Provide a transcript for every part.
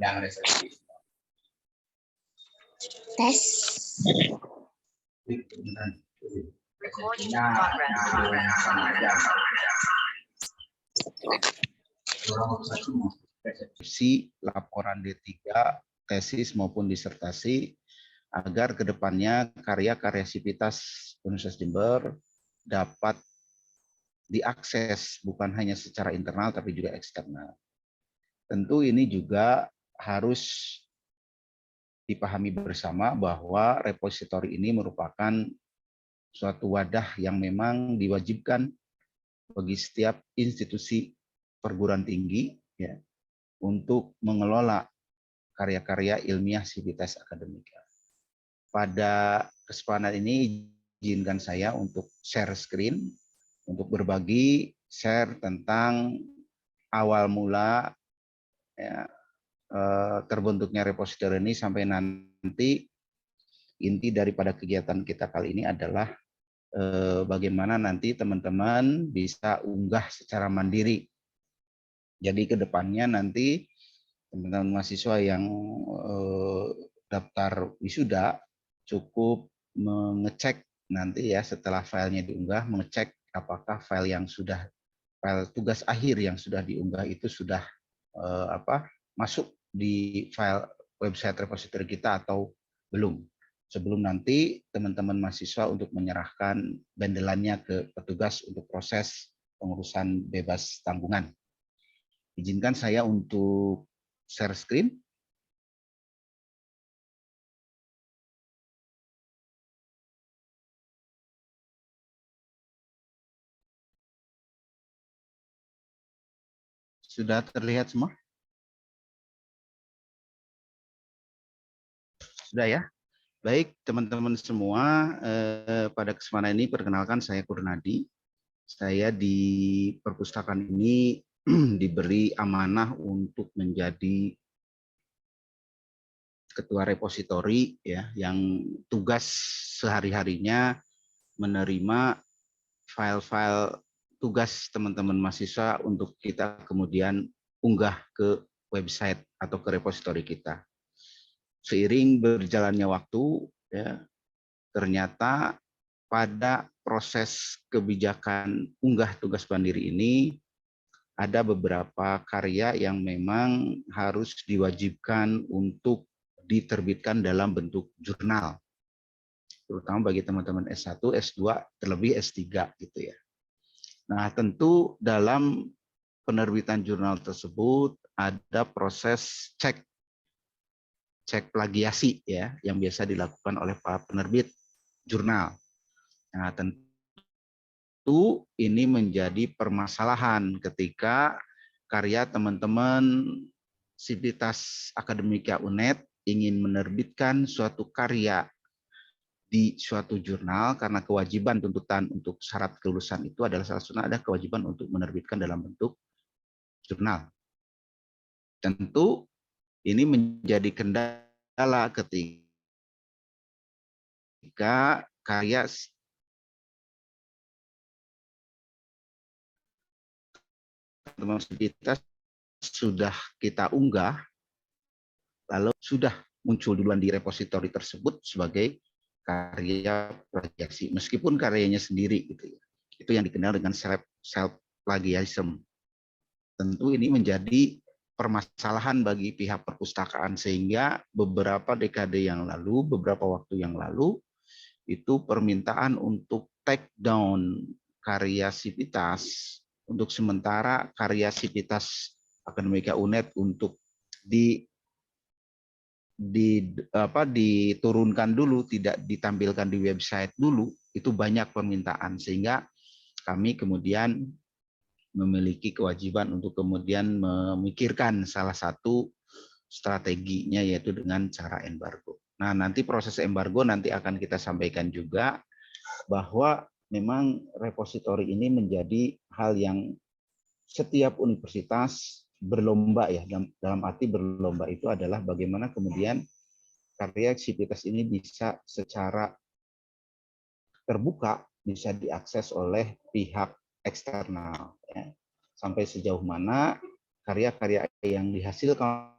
Tes. Laporan D3, tesis maupun disertasi, agar kedepannya karya-karya sivitas Universitas Jember dapat diakses bukan hanya secara internal tapi juga eksternal. Tentu ini juga harus dipahami bersama bahwa repositori ini merupakan suatu wadah yang memang diwajibkan bagi setiap institusi perguruan tinggi ya, untuk mengelola karya-karya ilmiah sivitas akademika. Pada kesempatan ini izinkan saya untuk share screen untuk berbagi share tentang awal mula ya, terbentuknya repositori ini sampai nanti inti daripada kegiatan kita kali ini adalah bagaimana nanti teman-teman bisa unggah secara mandiri. Jadi ke depannya nanti teman-teman mahasiswa yang daftar wisuda cukup mengecek nanti ya setelah filenya diunggah, mengecek apakah file tugas akhir yang sudah diunggah itu sudah masuk di file website repositori kita atau belum. Sebelum nanti teman-teman mahasiswa untuk menyerahkan bendelannya ke petugas untuk proses pengurusan bebas tanggungan. Izinkan saya untuk share screen. Sudah terlihat semua? Sudah ya? Baik, teman-teman semua, pada kesempatan ini perkenalkan saya Kurnadi. Saya di perpustakaan ini diberi amanah untuk menjadi ketua repositori ya, yang tugas sehari-harinya menerima file-file tugas teman-teman mahasiswa untuk kita kemudian unggah ke website atau ke repositori kita. Seiring berjalannya waktu, ya, ternyata pada proses kebijakan unggah tugas mandiri ini ada beberapa karya yang memang harus diwajibkan untuk diterbitkan dalam bentuk jurnal, terutama bagi teman-teman S1, S2, terlebih S3 gitu ya. Nah, tentu dalam penerbitan jurnal tersebut ada proses cek plagiasi ya yang biasa dilakukan oleh para penerbit jurnal. Nah, tentu ini menjadi permasalahan ketika karya teman-teman sivitas akademika UNED ingin menerbitkan suatu karya di suatu jurnal, karena kewajiban tuntutan untuk syarat kelulusan itu adalah salah satunya ada kewajiban untuk menerbitkan dalam bentuk jurnal. Tentu ini menjadi kendala ketika karya teman-teman sivitas sudah kita unggah, lalu sudah muncul duluan di repositori tersebut sebagai karya plagiasi, meskipun karyanya sendiri gitu ya. Itu yang dikenal dengan self plagiarism. Tentu ini menjadi permasalahan bagi pihak perpustakaan, sehingga beberapa dekade yang lalu, beberapa waktu yang lalu, itu permintaan untuk take down karya sivitas, untuk sementara karya sivitas akademika UNED untuk diturunkan dulu, tidak ditampilkan di website dulu, itu banyak permintaan, sehingga kami kemudian memiliki kewajiban untuk kemudian memikirkan salah satu strateginya, yaitu dengan cara embargo. Nah, nanti proses embargo nanti akan kita sampaikan juga, bahwa memang repositori ini menjadi hal yang setiap universitas berlomba ya, dalam arti berlomba itu adalah bagaimana kemudian karya sivitas ini bisa secara terbuka, bisa diakses oleh pihak eksternal ya. Sampai sejauh mana karya-karya yang dihasilkan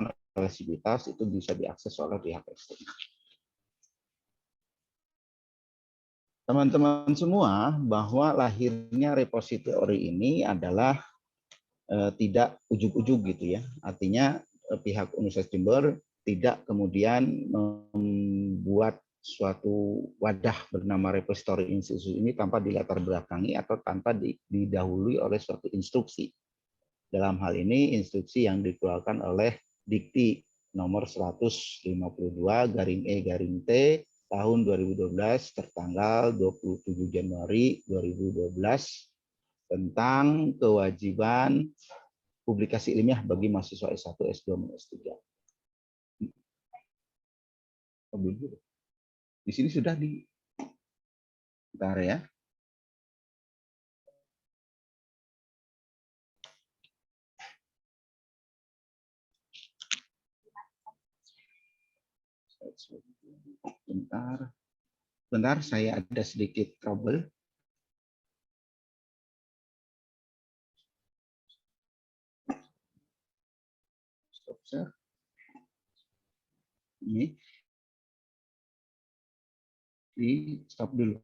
sivitas itu bisa diakses oleh pihak eksternal. Teman-teman semua, bahwa lahirnya repositori ini adalah tidak ujug-ujug gitu ya. Artinya pihak Universitas Jember tidak kemudian membuat suatu wadah bernama repositori institusi ini tanpa dilatar belakangi atau tanpa didahului oleh suatu instruksi. Dalam hal ini instruksi yang dikeluarkan oleh Dikti nomor 152/E/T tahun 2012 tertanggal 27 Januari 2012 tentang kewajiban publikasi ilmiah bagi mahasiswa S1, S2, dan S3. Di sini sudah di bentar ya. Bentar, saya ada sedikit trouble. Stop share. Ini di stop dulu.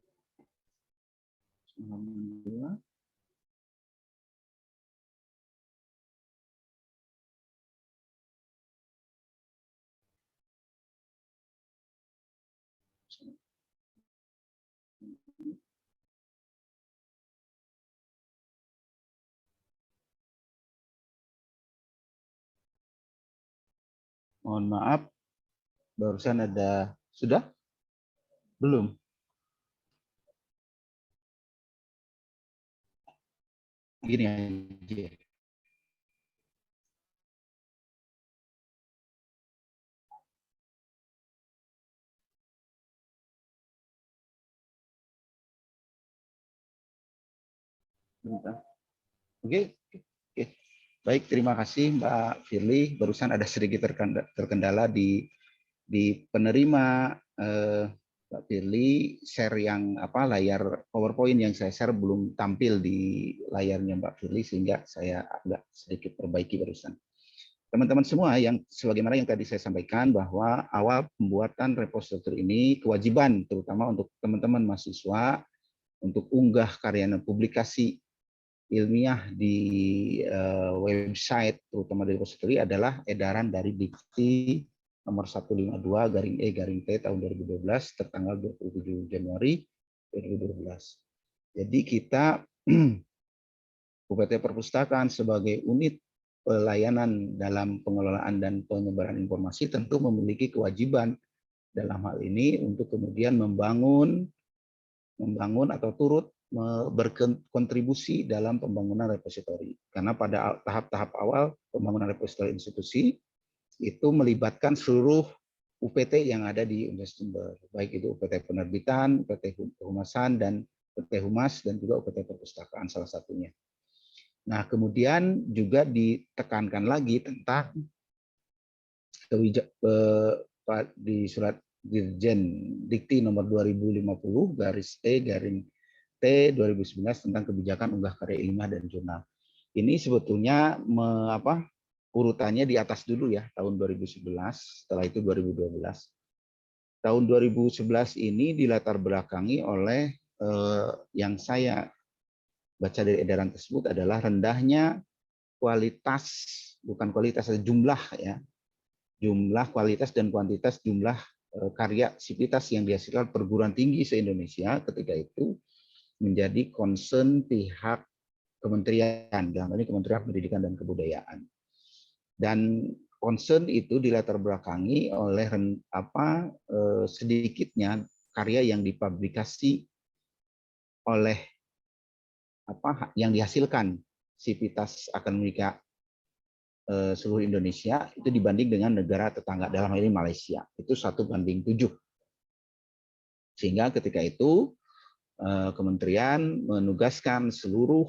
Mohon maaf, barusan ada, sudah? Belum? Gini aja. Bentar. Oke. Baik, terima kasih Mbak Firly. Barusan ada sedikit terkendala di penerima Mbak Firly, share yang layar PowerPoint yang saya share belum tampil di layarnya Mbak Firly, sehingga saya agak sedikit perbaiki barusan. Teman-teman semua, yang sebagaimana yang tadi saya sampaikan, bahwa awal pembuatan repositori ini kewajiban terutama untuk teman-teman mahasiswa untuk unggah karya dan publikasi ilmiah di website terutama dari repositori adalah edaran dari Dikti nomor 152/E/T tahun 2012 tertanggal 27 Januari 2012. Jadi kita UPT Perpustakaan sebagai unit pelayanan dalam pengelolaan dan penyebaran informasi tentu memiliki kewajiban dalam hal ini untuk kemudian membangun atau turut berkontribusi dalam pembangunan repositori. Karena pada tahap-tahap awal pembangunan repositori institusi itu melibatkan seluruh UPT yang ada di Universitas Jember, baik itu UPT Penerbitan, UPT Kehumasan, dan UPT Humas, dan juga UPT Perpustakaan salah satunya. Nah, kemudian juga ditekankan lagi tentang di surat Dirjen Dikti nomor 2050/E/T 2019 tentang kebijakan unggah karya ilmiah dan jurnal. Ini sebetulnya urutannya di atas dulu ya, tahun 2011, setelah itu 2012. Tahun 2011 ini dilatar belakangi oleh yang saya baca dari edaran tersebut adalah rendahnya kualitas, bukan kualitas, jumlah ya, jumlah, kualitas, dan kuantitas jumlah karya sivitas yang dihasilkan perguruan tinggi se-Indonesia ketika itu menjadi concern pihak kementerian, dalam ini Kementerian Pendidikan dan Kebudayaan. Dan concern itu dilatar belakangi oleh sedikitnya karya yang dipublikasi oleh yang dihasilkan sivitas akademika seluruh Indonesia itu dibanding dengan negara tetangga, dalam hal ini Malaysia, itu 1:7. Sehingga ketika itu kementerian menugaskan seluruh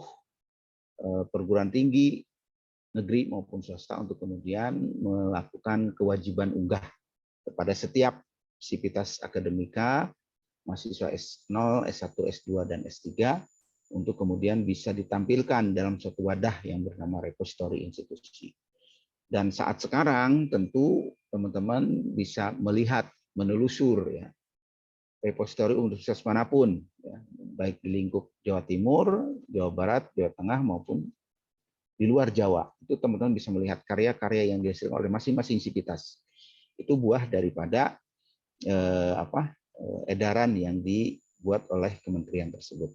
perguruan tinggi negeri maupun swasta untuk kemudian melakukan kewajiban unggah kepada setiap sivitas akademika mahasiswa S0, S1, S2, dan S3 untuk kemudian bisa ditampilkan dalam suatu wadah yang bernama repositori institusi. Dan saat sekarang tentu teman-teman bisa melihat, menelusur ya, repositori universitas manapun, ya, baik di lingkup Jawa Timur, Jawa Barat, Jawa Tengah maupun di luar Jawa. Itu teman-teman bisa melihat karya-karya yang dihasilkan oleh masing-masing sivitas. Itu buah daripada edaran yang dibuat oleh kementerian tersebut.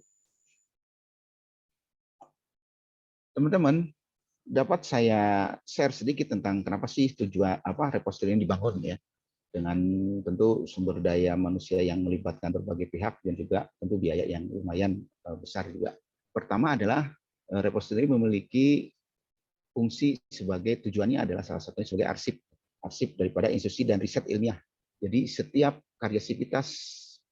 Teman-teman, dapat saya share sedikit tentang kenapa sih tujuan repositori ini dibangun ya, dengan tentu sumber daya manusia yang melibatkan berbagai pihak dan juga tentu biaya yang lumayan besar juga. Pertama adalah repositori memiliki fungsi sebagai tujuannya adalah salah satunya sebagai arsip daripada institusi dan riset ilmiah. Jadi setiap karya sivitas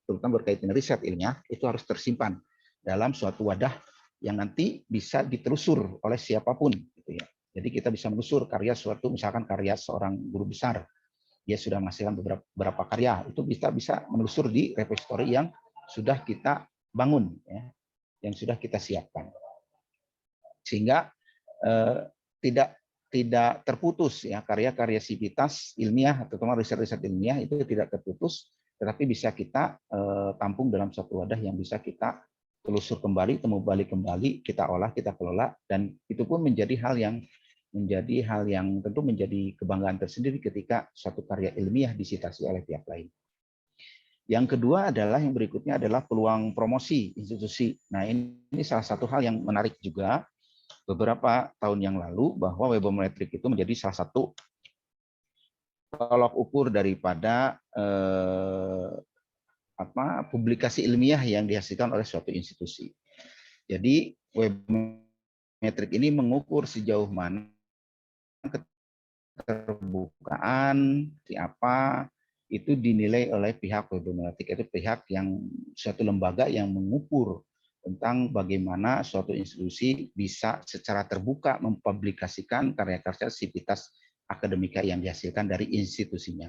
terutama berkaitan dengan riset ilmiah itu harus tersimpan dalam suatu wadah yang nanti bisa ditelusur oleh siapapun gitu ya. Jadi kita bisa menelusur karya suatu, misalkan karya seorang guru besar, dia sudah menghasilkan beberapa karya, itu bisa menelusur di repositori yang sudah kita bangun ya, yang sudah kita siapkan. Sehingga tidak terputus ya, karya-karya sivitas ilmiah atau riset-riset ilmiah itu tidak terputus, tetapi bisa kita tampung dalam satu wadah yang bisa kita telusur kembali, temu balik kembali, kita olah, kita kelola, dan itu pun menjadi hal yang tentu menjadi kebanggaan tersendiri ketika suatu karya ilmiah disitasi oleh pihak lain. Yang kedua adalah yang berikutnya adalah peluang promosi institusi. Nah, ini salah satu hal yang menarik juga beberapa tahun yang lalu, bahwa webometrik itu menjadi salah satu tolok ukur daripada publikasi ilmiah yang dihasilkan oleh suatu institusi. Jadi webometrik ini mengukur sejauh mana keterbukaan siapa itu dinilai oleh pihak webometrik, itu pihak yang suatu lembaga yang mengukur tentang bagaimana suatu institusi bisa secara terbuka mempublikasikan karya-karya sivitas akademika yang dihasilkan dari institusinya.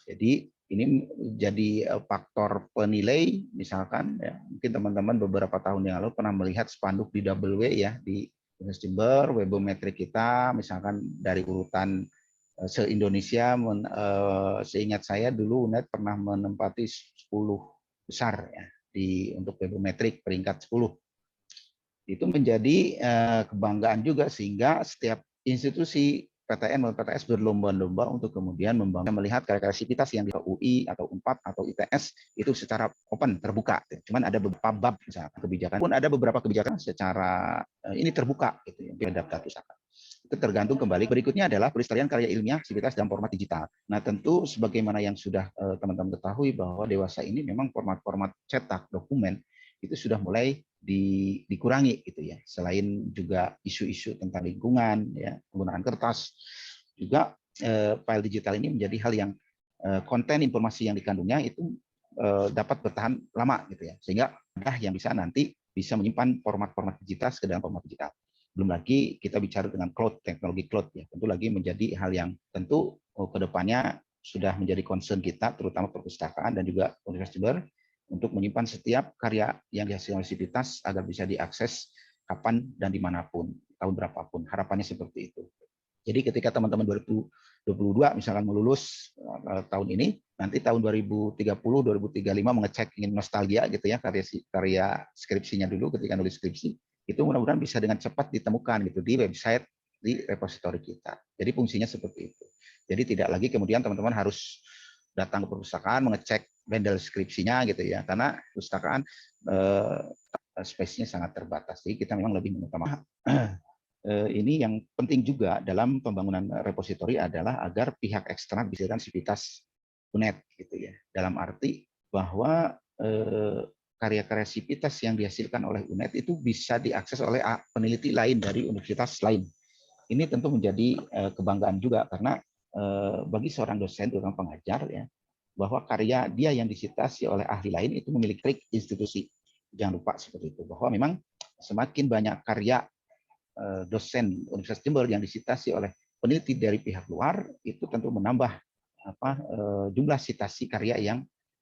Jadi ini jadi faktor penilai, misalkan ya, mungkin teman-teman beberapa tahun yang lalu pernah melihat spanduk di Double W ya, di Universitas Jember, webometrik kita misalkan dari urutan se-Indonesia, seingat saya dulu UNED pernah menempati 10 besar ya, untuk webometrik peringkat 10. Itu menjadi kebanggaan juga, sehingga setiap institusi PTN maupun PTS berlomba-lomba untuk kemudian melihat karya-karya sivitas yang di UI atau UNPAD atau ITS itu secara open, terbuka. Cuman ada beberapa bab misalkan kebijakan, pun ada beberapa kebijakan secara ini terbuka gitu ya, daftar pusaka. Itu tergantung kembali. Berikutnya adalah pelestarian karya ilmiah sivitas dalam format digital. Nah, tentu sebagaimana yang sudah teman-teman ketahui bahwa dewasa ini memang format-format cetak dokumen itu sudah mulai dikurangi gitu ya. Selain juga isu-isu tentang lingkungan ya, penggunaan kertas, juga file digital ini menjadi hal yang konten informasi yang dikandungnya itu dapat bertahan lama gitu ya. Sehingga yang bisa nanti bisa menyimpan format-format digital ke dalam format digital. Belum lagi kita bicara dengan cloud, teknologi cloud ya. Tentu lagi menjadi hal yang tentu ke depannya sudah menjadi concern kita, terutama perpustakaan dan juga Universitas Jember, untuk menyimpan setiap karya yang dihasilkan oleh sivitas agar bisa diakses kapan dan dimanapun, tahun berapapun. Harapannya seperti itu. Jadi ketika teman-teman 2022 misalkan melulus tahun ini, nanti tahun 2030, 2035 mengecek, ingin nostalgia gitu ya, karya skripsinya dulu ketika nulis skripsi, itu mudah-mudahan bisa dengan cepat ditemukan gitu di website, di repositori kita. Jadi fungsinya seperti itu. Jadi tidak lagi kemudian teman-teman harus datang ke perpustakaan mengecek bundle skripsinya gitu ya, karena perpustakaan space-nya sangat terbatas. Jadi kita memang lebih mengutamakan ini yang penting juga dalam pembangunan repositori adalah agar pihak eksternal bisa sivitas UNED gitu ya. Dalam arti bahwa karya-karya sivitas yang dihasilkan oleh UNED itu bisa diakses oleh peneliti lain dari universitas lain. Ini tentu menjadi kebanggaan juga, karena bagi seorang dosen, terutama pengajar ya, bahwa karya dia yang disitasi oleh ahli lain itu memiliki trik institusi. Jangan lupa seperti itu, bahwa memang semakin banyak karya dosen Universitas Jember yang disitasi oleh peneliti dari pihak luar, itu tentu menambah jumlah sitasi karya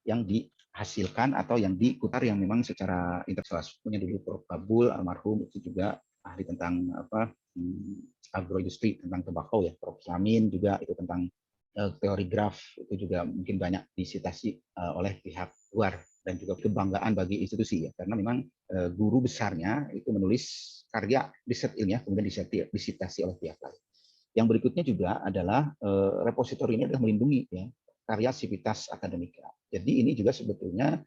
yang dihasilkan atau yang dikutar yang memang secara intelektual. Punya dulu Prof. Babul almarhum itu juga ahli tentang agroindustri tentang tembakau ya, Prof. Samin juga itu tentang teori graf, itu juga mungkin banyak disitasi oleh pihak luar, dan juga kebanggaan bagi institusi ya, karena memang guru besarnya itu menulis karya riset ilmiah kemudian disitasi oleh pihak lain. Yang berikutnya juga adalah repositori ini adalah melindungi ya karya sivitas akademika. Jadi ini juga sebetulnya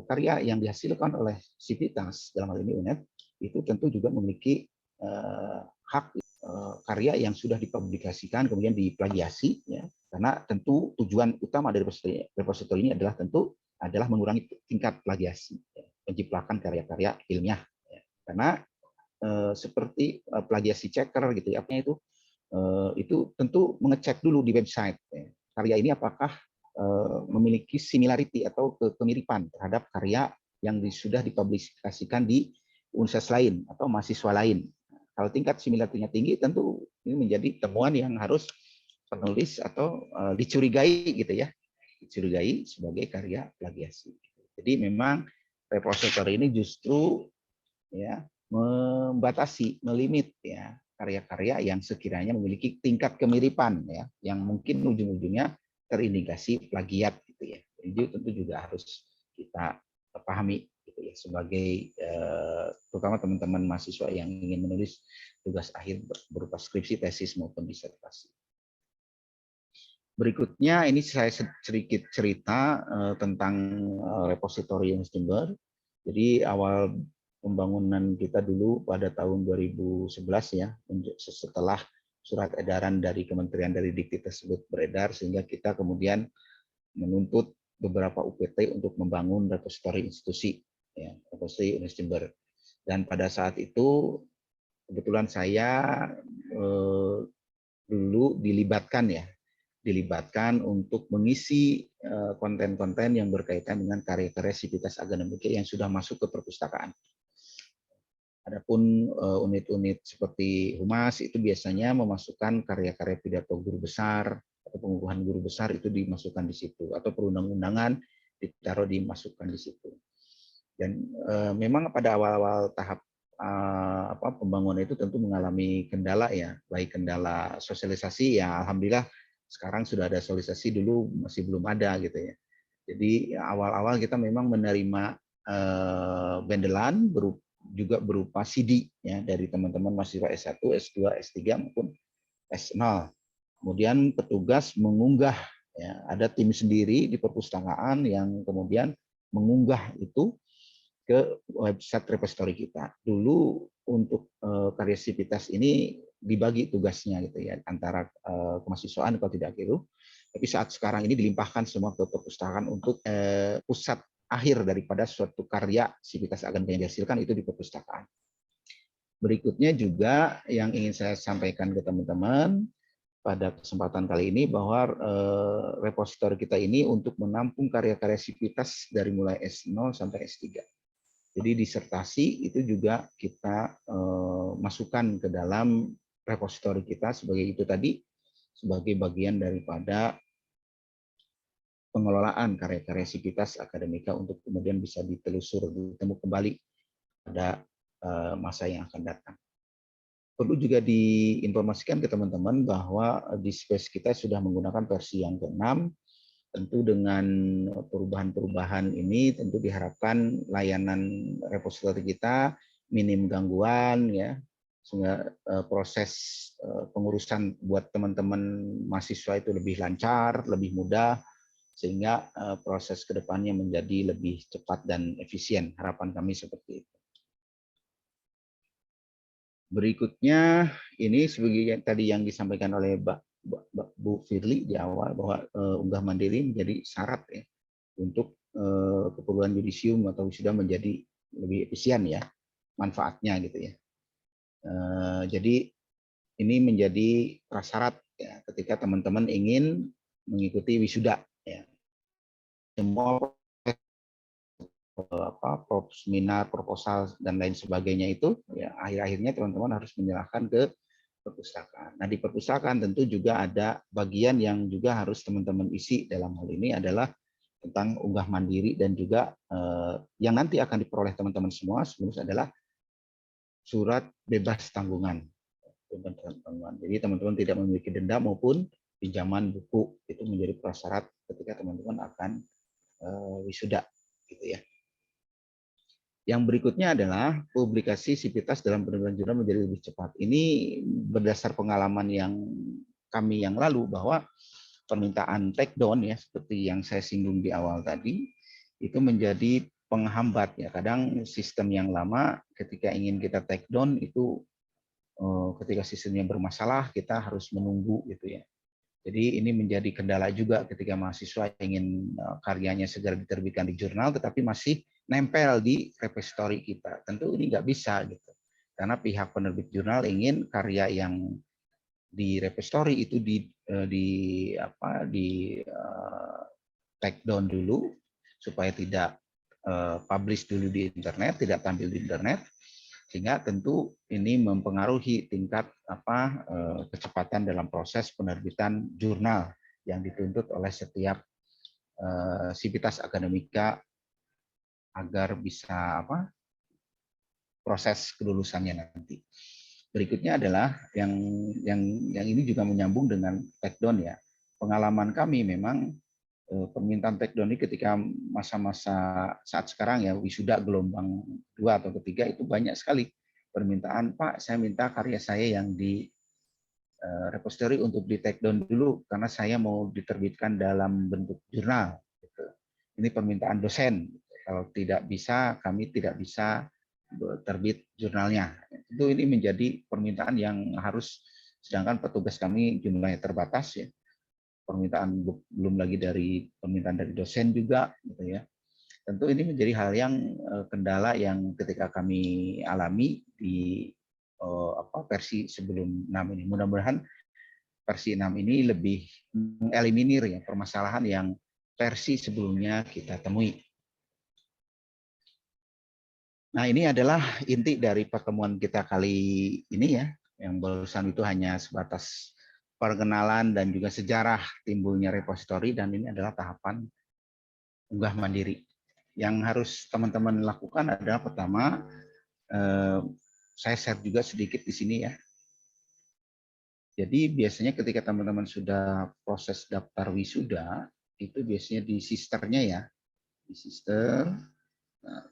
karya yang dihasilkan oleh sivitas dalam hal ini UNED itu tentu juga memiliki hak karya yang sudah dipublikasikan kemudian diplagiasi ya, karena tentu tujuan utama dari repositori ini adalah tentu adalah mengurangi tingkat plagiasi ya, penciplakan karya-karya ilmiah ya. Karena seperti plagiasi checker gitu ya, itu tentu mengecek dulu di website ya, karya ini apakah memiliki similarity atau kemiripan terhadap karya yang sudah dipublikasikan di universitas lain atau mahasiswa lain. Kalau tingkat similarity-nya tinggi, tentu ini menjadi temuan yang harus penulis atau dicurigai gitu ya, dicurigai sebagai karya plagiasi. Jadi memang repository ini justru ya membatasi, melimit ya karya-karya yang sekiranya memiliki tingkat kemiripan ya, yang mungkin ujung-ujungnya terindikasi plagiat gitu ya. Jadi tentu juga harus kita pahami gitu ya, sebagai terutama teman-teman mahasiswa yang ingin menulis tugas akhir berupa skripsi, tesis maupun disertasi. Berikutnya ini saya sedikit cerita tentang repositori Yunus Jember. Jadi awal pembangunan kita dulu pada tahun 2011 ya, setelah surat edaran dari Kementerian dari Dikti tersebut beredar, sehingga kita kemudian menuntut beberapa UPT untuk membangun repositori institusi, ya, repositori Yunus Jember. Dan pada saat itu kebetulan saya dulu dilibatkan untuk mengisi konten-konten yang berkaitan dengan karya-karya sivitas akademika yang sudah masuk ke perpustakaan. Adapun unit-unit seperti humas itu biasanya memasukkan karya-karya pidato guru besar atau pengukuhan guru besar, itu dimasukkan di situ, atau perundang-undangan ditaruh dimasukkan di situ. Dan memang pada awal-awal tahap pembangunan itu tentu mengalami kendala ya, baik kendala sosialisasi ya, alhamdulillah sekarang sudah ada sosialisasi, dulu masih belum ada gitu ya. Jadi awal-awal kita memang menerima bendelan juga berupa CD ya dari teman-teman mahasiswa S1, S2, S3 maupun S0. Kemudian petugas mengunggah ya, ada tim sendiri di perpustakaan yang kemudian mengunggah itu ke website repository kita. Dulu untuk karya sivitas ini dibagi tugasnya gitu ya antara kemahasiswaan kalau tidak keliru. Tapi saat sekarang ini dilimpahkan semua ke perpustakaan untuk pusat akhir daripada suatu karya sivitas akademika yang dihasilkan itu di perpustakaan. Berikutnya juga yang ingin saya sampaikan ke teman-teman pada kesempatan kali ini bahwa repositori kita ini untuk menampung karya-karya sivitas dari mulai S0 sampai S3. Jadi disertasi itu juga kita masukkan ke dalam repositori kita sebagai itu tadi, sebagai bagian daripada pengelolaan karya-karya sivitas akademika untuk kemudian bisa ditelusur, ditemu kembali pada masa yang akan datang. Perlu juga diinformasikan ke teman-teman bahwa di space kita sudah menggunakan versi yang ke-6. Tentu dengan perubahan-perubahan ini tentu diharapkan layanan repositori kita minim gangguan ya, sehingga proses pengurusan buat teman-teman mahasiswa itu lebih lancar, lebih mudah, sehingga proses kedepannya menjadi lebih cepat dan efisien. Harapan kami seperti itu. Berikutnya ini sebagai tadi yang disampaikan oleh Bu Firly di awal bahwa unggah mandiri menjadi syarat ya untuk keperluan yudisium atau wisuda menjadi lebih efisien ya manfaatnya gitu ya. Jadi ini menjadi prasyarat ya ketika teman-teman ingin mengikuti wisuda ya. Semua seminar, proposal dan lain sebagainya itu ya akhir-akhirnya teman-teman harus menyerahkan ke perpustakaan. Nah, di perpustakaan tentu juga ada bagian yang juga harus teman-teman isi dalam hal ini adalah tentang unggah mandiri dan juga yang nanti akan diperoleh teman-teman semua sebenarnya adalah surat bebas tanggungan. teman-teman. Jadi teman-teman tidak memiliki denda maupun pinjaman buku, itu menjadi prasyarat ketika teman-teman akan wisuda, gitu ya. Yang berikutnya adalah publikasi sivitas dalam penerbitan jurnal menjadi lebih cepat. Ini berdasar pengalaman yang kami yang lalu, bahwa permintaan take down ya, seperti yang saya singgung di awal tadi, itu menjadi penghambat ya. Kadang sistem yang lama ketika ingin kita take down itu ketika sistemnya bermasalah kita harus menunggu gitu ya. Jadi ini menjadi kendala juga ketika mahasiswa ingin karyanya segera diterbitkan di jurnal, tetapi masih nempel di repository kita. Tentu ini nggak bisa gitu, karena pihak penerbit jurnal ingin karya yang di repository itu di take down dulu supaya tidak publish dulu di internet, tidak tampil di internet, sehingga tentu ini mempengaruhi tingkat kecepatan dalam proses penerbitan jurnal yang dituntut oleh setiap sivitas akademika agar bisa proses kelulusannya nanti. Berikutnya adalah yang ini juga menyambung dengan take down ya. Pengalaman kami memang permintaan take down ini ketika masa-masa saat sekarang ya, wisuda gelombang 2 atau ketiga, itu banyak sekali permintaan, Pak, saya minta karya saya yang di repository untuk di take down dulu karena saya mau diterbitkan dalam bentuk jurnal. Ini permintaan dosen. Kalau tidak bisa, kami tidak bisa terbit jurnalnya. Itu ini menjadi permintaan yang harus, sedangkan petugas kami jumlahnya terbatas ya. Permintaan belum lagi dari permintaan dari dosen juga gitu ya. Tentu ini menjadi hal yang kendala yang ketika kami alami di versi sebelum 6 ini. Mudah-mudahan versi 6 ini lebih mengeliminir ya permasalahan yang versi sebelumnya kita temui. Nah, ini adalah inti dari pertemuan kita kali ini ya. Yang barusan itu hanya sebatas perkenalan dan juga sejarah timbulnya repository, dan ini adalah tahapan unggah mandiri. Yang harus teman-teman lakukan adalah pertama, saya share juga sedikit di sini ya. Jadi biasanya ketika teman-teman sudah proses daftar wisuda, itu biasanya di sisternya ya, di sister. Nah,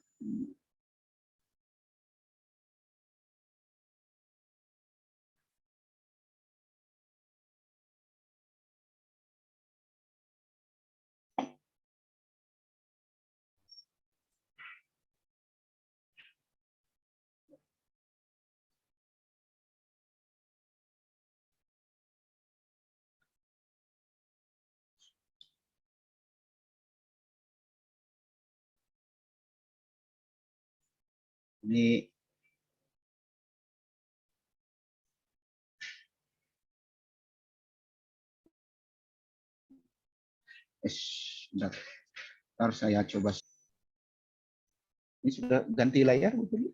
ini bentar saya coba. Ini sudah ganti layar betul?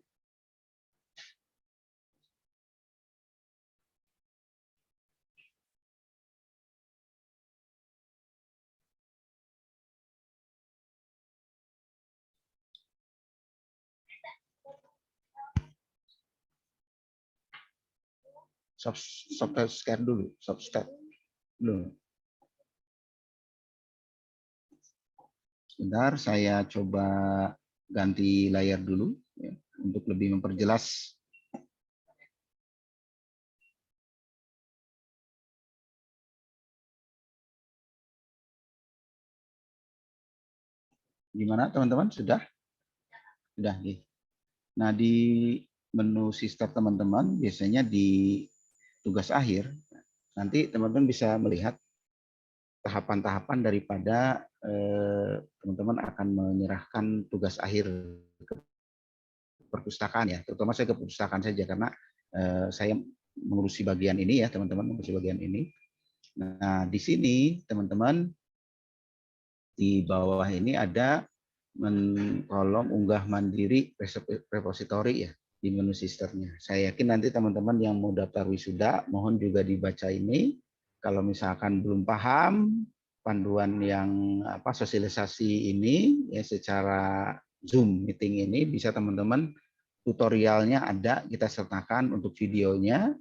Soft scan dulu, soft start dulu. Sebentar, saya coba ganti layar dulu ya, untuk lebih memperjelas. Gimana teman-teman? Sudah? Sudah. Nah, di menu sister teman-teman, biasanya di tugas akhir, nanti teman-teman bisa melihat tahapan-tahapan daripada teman-teman akan menyerahkan tugas akhir ke perpustakaan ya, terutama saya ke perpustakaan saja karena saya mengurusi bagian ini ya, teman-teman mengurusi bagian ini. Nah, di sini teman-teman di bawah ini ada kolom unggah mandiri repository ya, di menu sisternya. Saya yakin nanti teman-teman yang mau daftar wisuda mohon juga dibaca ini. Kalau misalkan belum paham panduan yang sosialisasi ini ya secara Zoom meeting ini, bisa teman-teman tutorialnya ada kita sertakan untuk videonya.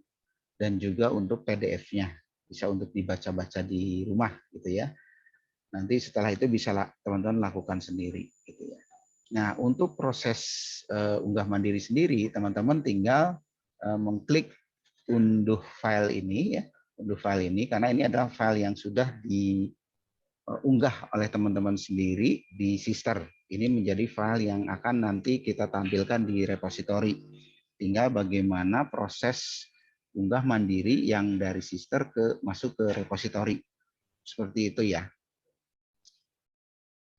dan juga untuk PDF-nya. Bisa untuk dibaca-baca di rumah gitu ya. Nanti setelah itu bisa teman-teman lakukan sendiri gitu ya. Nah, untuk proses unggah mandiri sendiri, teman-teman tinggal mengklik unduh file ini ya, unduh file ini karena ini adalah file yang sudah diunggah oleh teman-teman sendiri di Sister. Ini menjadi file yang akan nanti kita tampilkan di repository. Tinggal bagaimana proses unggah mandiri yang dari Sister masuk ke repository. Seperti itu ya.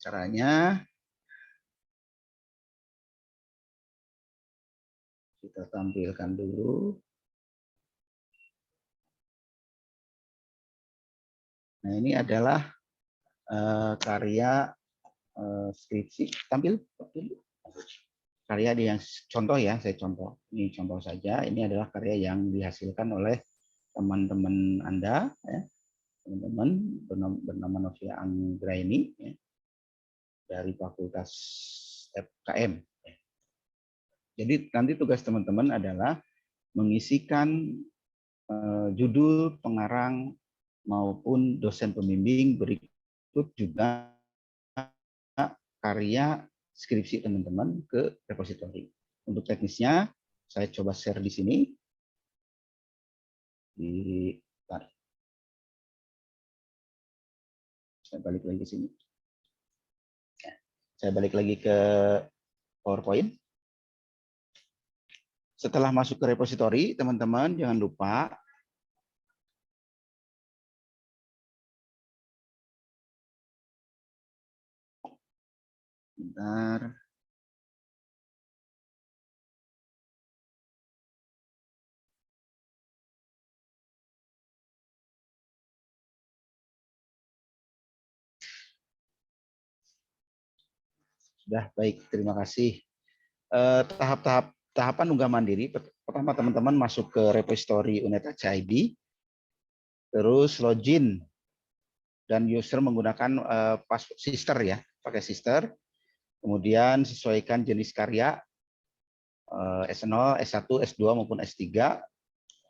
Caranya kita tampilkan dulu. Nah, ini adalah karya skripsi. Tampil. Karya yang contoh ya, saya contoh. Ini contoh saja. Ini adalah karya yang dihasilkan oleh teman-teman Anda, ya. Teman-teman bernama Novia Anggraini ya, dari Fakultas FKM. Jadi nanti tugas teman-teman adalah mengisikan judul, pengarang, maupun dosen pembimbing, berikut juga karya skripsi teman-teman ke repository. Untuk teknisnya, saya coba share di sini. Saya balik lagi ke sini. Saya balik lagi ke PowerPoint. Setelah masuk ke repository, teman-teman jangan lupa bentar. Sudah baik, terima kasih. Tahapan unggah mandiri. Pertama teman-teman masuk ke repository UNED, terus login dan user menggunakan password Sister ya, pakai Sister. Kemudian sesuaikan jenis karya S0, S1, S2 maupun S3,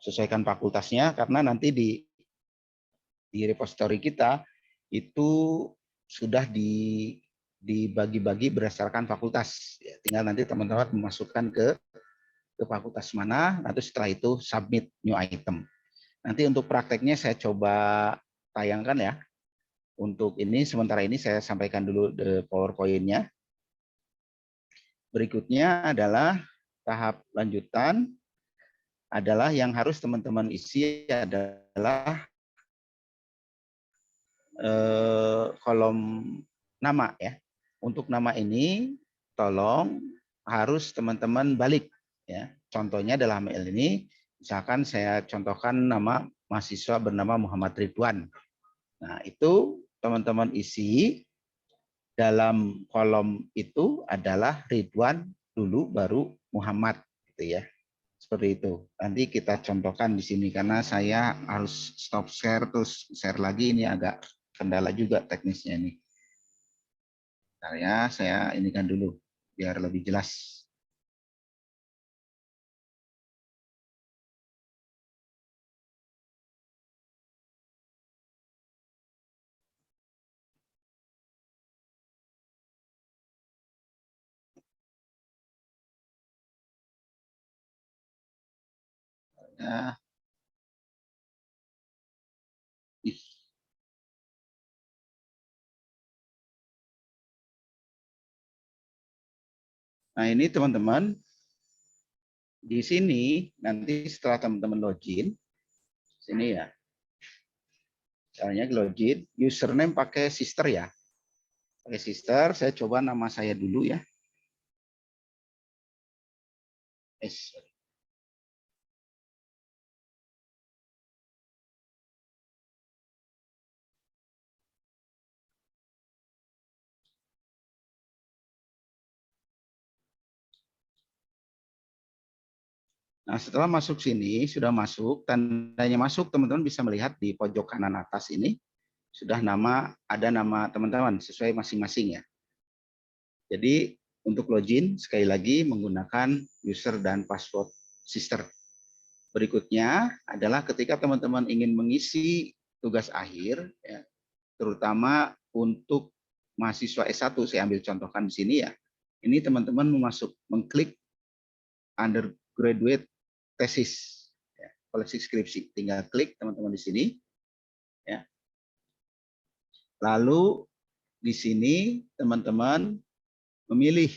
sesuaikan fakultasnya karena nanti di repository kita itu sudah dibagi-bagi berdasarkan fakultas. Ya, tinggal nanti teman-teman memasukkan ke fakultas mana, nanti setelah itu submit new item. Nanti untuk prakteknya saya coba tayangkan ya. Untuk ini sementara ini saya sampaikan dulu PowerPoint-nya. Berikutnya adalah tahap lanjutan adalah yang harus teman-teman isi adalah kolom nama ya. Untuk nama ini tolong harus teman-teman balik ya. Contohnya dalam hal ini misalkan saya contohkan nama mahasiswa bernama Muhammad Ridwan. Nah, itu teman-teman isi dalam kolom itu adalah Ridwan dulu baru Muhammad gitu ya. Seperti itu. Nanti kita contohkan di sini karena saya harus stop share terus share lagi, ini agak kendala juga teknisnya ini. Bentar ya, saya inikan dulu biar lebih jelas. Ya. Nah, ini teman-teman, di sini nanti setelah teman-teman login, sini ya. Caranya login, username pakai Sister ya. Pakai Sister, saya coba nama saya dulu ya. Nah, setelah masuk sini, sudah masuk, tandanya masuk, teman-teman bisa melihat di pojok kanan atas ini, sudah ada nama teman-teman sesuai masing-masing ya. Jadi untuk login, sekali lagi menggunakan user dan password Sister. Berikutnya adalah ketika teman-teman ingin mengisi tugas akhir, ya, terutama untuk mahasiswa S1, saya ambil contohkan di sini ya. Ini teman-teman mengklik undergraduate thesis, ya, koleksi skripsi. Tinggal klik teman-teman di sini. Ya. Lalu di sini teman-teman memilih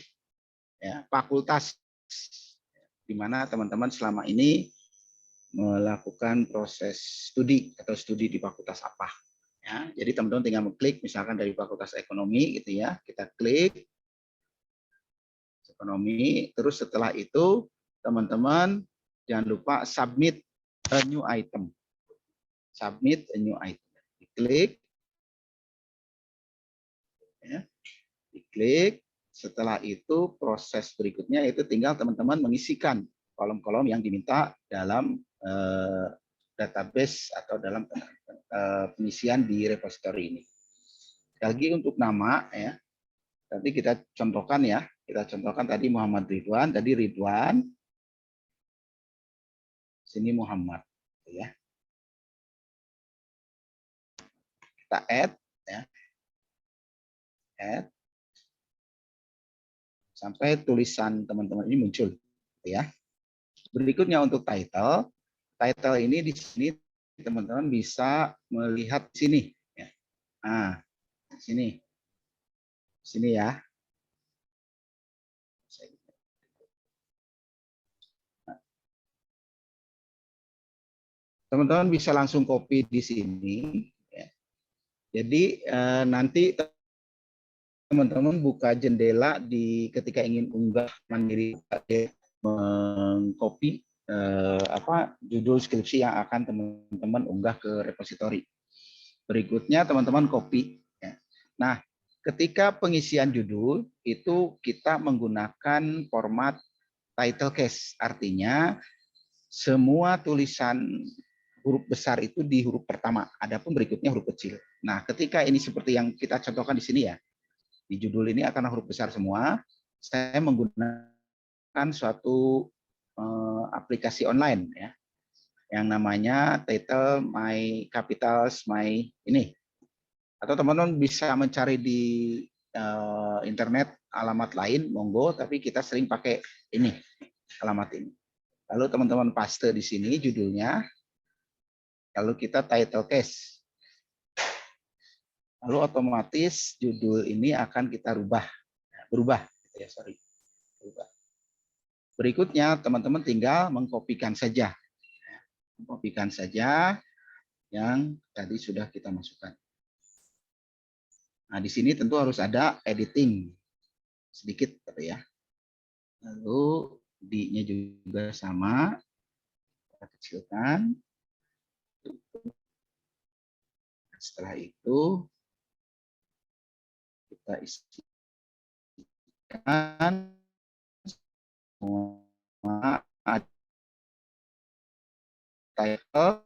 ya, fakultas di mana teman-teman selama ini melakukan proses studi atau studi di fakultas apa. Ya, jadi teman-teman tinggal mengklik misalkan dari fakultas ekonomi gitu ya, kita klik ekonomi, terus setelah itu teman-teman jangan lupa submit a new item. Submit a new item. Diklik, ya, diklik. Setelah itu proses berikutnya itu tinggal teman-teman mengisikan kolom-kolom yang diminta dalam database atau dalam pengisian di repository ini. Lagi untuk nama ya, nanti kita contohkan ya, kita contohkan tadi Muhammad Ridwan, tadi Ridwan, sini Muhammad, ya. Kita add, ya, add, sampai tulisan teman-teman ini muncul, ya. Berikutnya untuk title, title ini di sini teman-teman bisa melihat sini, ya. Nah, sini ya. Teman-teman bisa langsung copy di sini. Ya. Jadi nanti teman-teman buka jendela di ketika ingin unggah mandiri mengcopy judul skripsi yang akan teman-teman unggah ke repository. Berikutnya teman-teman copy. Ya. Nah, ketika pengisian judul itu kita menggunakan format title case, artinya semua tulisan huruf besar itu di huruf pertama, adapun berikutnya huruf kecil. Nah, ketika ini seperti yang kita contohkan di sini ya, di judul ini akan huruf besar semua, saya menggunakan suatu aplikasi online ya, yang namanya Title My Capitals My ini. Atau teman-teman bisa mencari di internet alamat lain, monggo, tapi kita sering pakai ini, alamat ini. Lalu teman-teman paste di sini judulnya, lalu kita title case. Lalu otomatis judul ini akan kita berubah. Berikutnya teman-teman tinggal mengkopikan saja. Mengkopikan saja yang tadi sudah kita masukkan. Nah, di sini tentu harus ada editing sedikit ya. Lalu D-nya juga sama. Kita kecilkan. Setelah itu kita isikan semua title,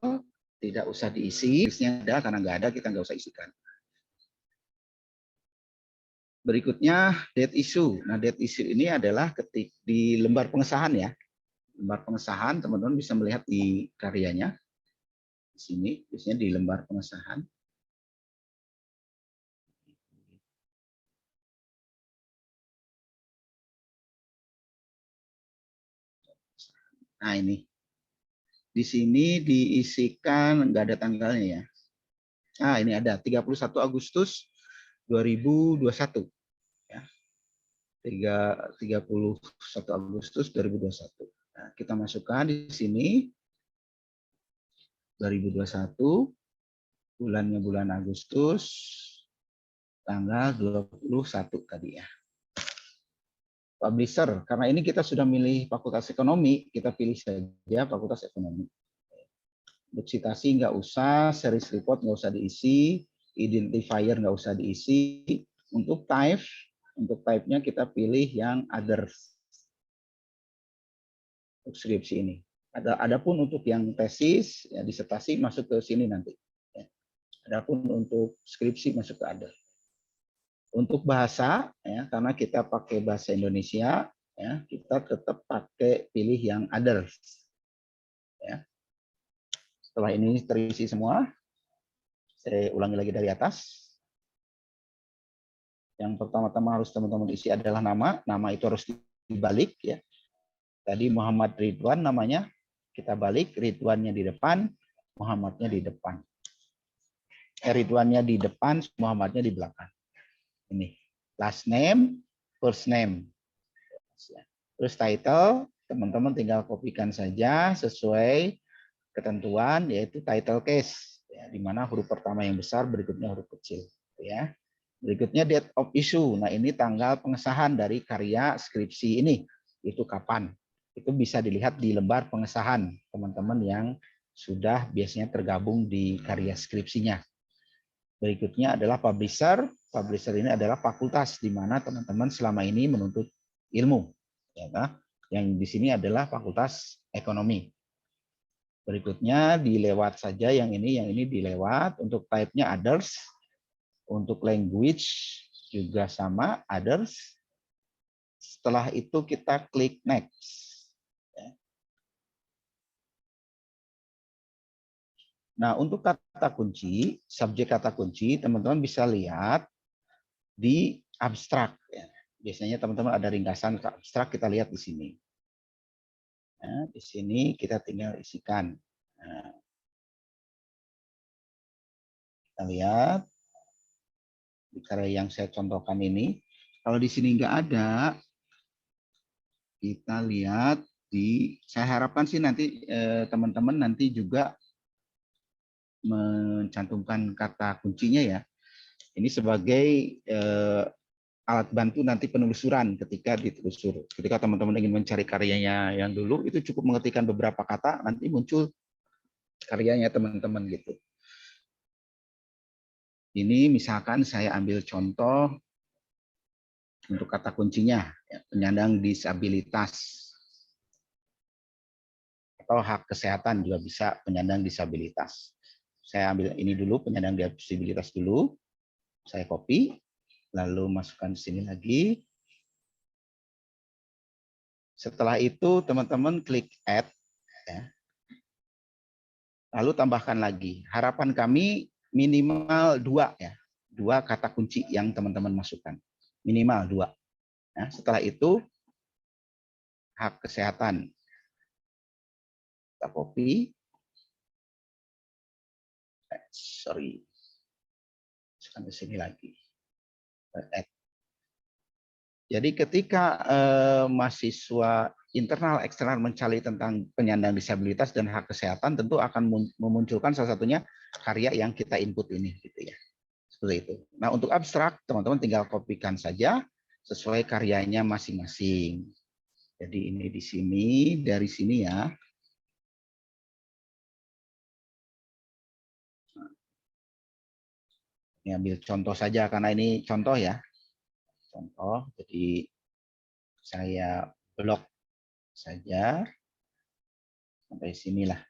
tidak usah diisi, isinya ada karena nggak ada kita nggak usah isikan. Berikutnya date issue. Nah, date issue ini adalah ketik di lembar pengesahan ya. Lembar pengesahan teman-teman bisa melihat di karyanya. Di sini, biasanya di lembar pengesahan. Nah, ini. Di sini diisikan, nggak ada tanggalnya ya. Nah, ini ada 31 Agustus 2021. Ya. 31 Agustus 2021. Nah, kita masukkan di sini 2021, bulannya bulan Agustus, tanggal 21 tadi ya. Publisher, karena ini kita sudah milih Fakultas Ekonomi, kita pilih saja Fakultas Ekonomi. Untuk citasi nggak usah, series report nggak usah diisi, identifier nggak usah diisi. Untuk type-nya kita pilih yang others. Untuk skripsi ini. Adapun untuk yang tesis, ya, disertasi masuk ke sini nanti. Adapun untuk skripsi masuk ke other. Untuk bahasa, ya, karena kita pakai bahasa Indonesia, ya, kita tetap pakai pilih yang others. Ya. Setelah ini terisi semua, saya ulangi lagi dari atas. Yang pertama-tama harus teman-teman isi adalah nama. Nama itu harus dibalik ya. Tadi Muhammad Ridwan namanya, kita balik, Ridwannya di depan, Muhammadnya di depan. Ridwannya di depan, Muhammadnya di belakang. Ini last name, first name. Terus title, teman-teman tinggal kopikan saja sesuai ketentuan, yaitu title case, ya, di mana huruf pertama yang besar, berikutnya huruf kecil. Ya. Berikutnya date of issue. Nah, ini tanggal pengesahan dari karya skripsi ini. Itu kapan? Itu bisa dilihat di lembar pengesahan teman-teman yang sudah biasanya tergabung di karya skripsinya. Berikutnya adalah publisher. Publisher ini adalah fakultas di mana teman-teman selama ini menuntut ilmu. Ya, yang di sini adalah fakultas ekonomi. Berikutnya dilewat saja yang ini dilewat. Untuk type-nya others. Untuk language juga sama, others. Setelah itu kita klik next. Nah, untuk kata kunci, subjek kata kunci, teman-teman bisa lihat di abstrak. Biasanya teman-teman ada ringkasan abstrak, kita lihat di sini. Nah, di sini kita tinggal isikan. Nah, kita lihat di karya yang saya contohkan ini. Kalau di sini nggak ada, kita lihat di. Saya harapkan sih nanti teman-teman nanti juga mencantumkan kata kuncinya ya. Ini sebagai alat bantu nanti penelusuran ketika ditelusur. Ketika teman-teman ingin mencari karyanya yang dulu, itu cukup mengetikkan beberapa kata, nanti muncul karyanya teman-teman gitu. Ini misalkan saya ambil contoh untuk kata kuncinya, ya, penyandang disabilitas. Atau hak kesehatan juga bisa, penyandang disabilitas. Saya ambil ini dulu, penyandang disabilitas dulu. Saya copy, lalu masukkan di sini lagi. Setelah itu teman-teman klik add. Ya. Lalu tambahkan lagi. Harapan kami minimal 2 ya. 2 kata kunci yang teman-teman masukkan. Minimal 2. Nah, setelah itu hak kesehatan. Kita copy. Sorry. Masukkan ke sini lagi. Add. Jadi ketika mahasiswa internal eksternal mencari tentang penyandang disabilitas dan hak kesehatan, tentu akan memunculkan salah satunya karya yang kita input ini, gitu ya. Seperti itu. Nah, untuk abstrak, teman-teman tinggal kopikan saja sesuai karyanya masing-masing. Jadi ini di sini, dari sini ya. Ini ambil contoh saja karena ini contoh ya. Contoh, jadi saya blok saja sampai sinilah.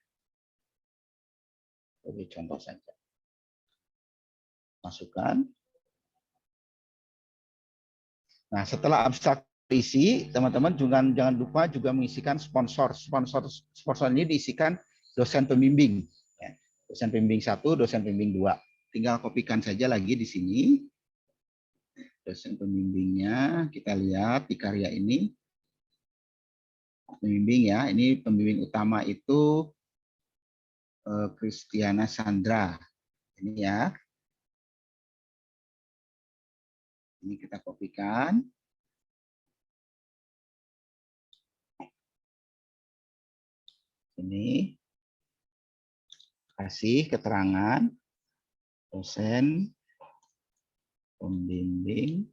Jadi contoh saja. Masukkan. Nah, setelah abstrak isi, teman-teman jangan lupa juga mengisikan sponsor. Sponsor ini diisikan dosen pembimbing. Ya. Dosen pembimbing 1, dosen pembimbing 2. Tinggal kopikan saja lagi di sini. Dosen pembimbingnya, kita lihat di karya ini. Pembimbing ya, ini pembimbing utama itu Kristiana Sandra. Ini ya. Ini kita kopikan. Ini kasih keterangan dosen pembimbing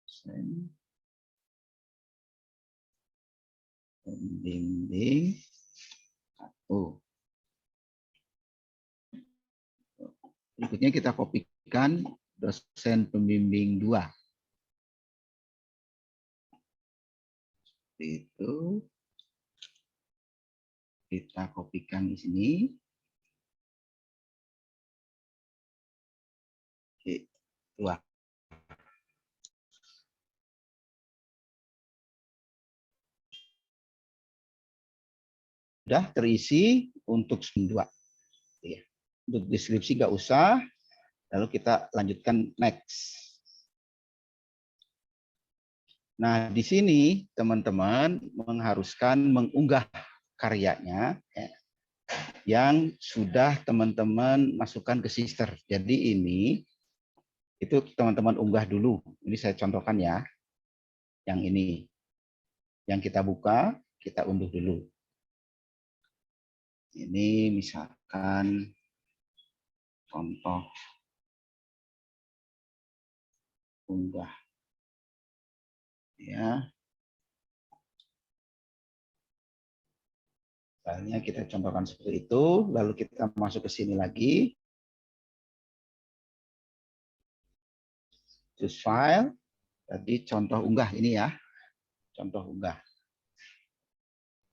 dosen pembimbing 1. Berikutnya kita kopikan dosen pembimbing 2. Itu kita kopikan di sini. Oke, 2. sudah terisi untuk 2. Ya. Untuk deskripsi nggak usah. Lalu kita lanjutkan next. Nah, di sini teman-teman mengharuskan mengunggah karyanya ya, yang sudah teman-teman masukkan ke Sister. Jadi ini itu teman-teman unggah dulu. Ini saya contohkan ya. Yang ini. Yang kita buka, kita unduh dulu. Ini misalkan contoh unggah. Ya. Misalnya kita contohkan seperti itu, lalu kita masuk ke sini lagi. Choose file. Tadi contoh unggah ini ya. Contoh unggah.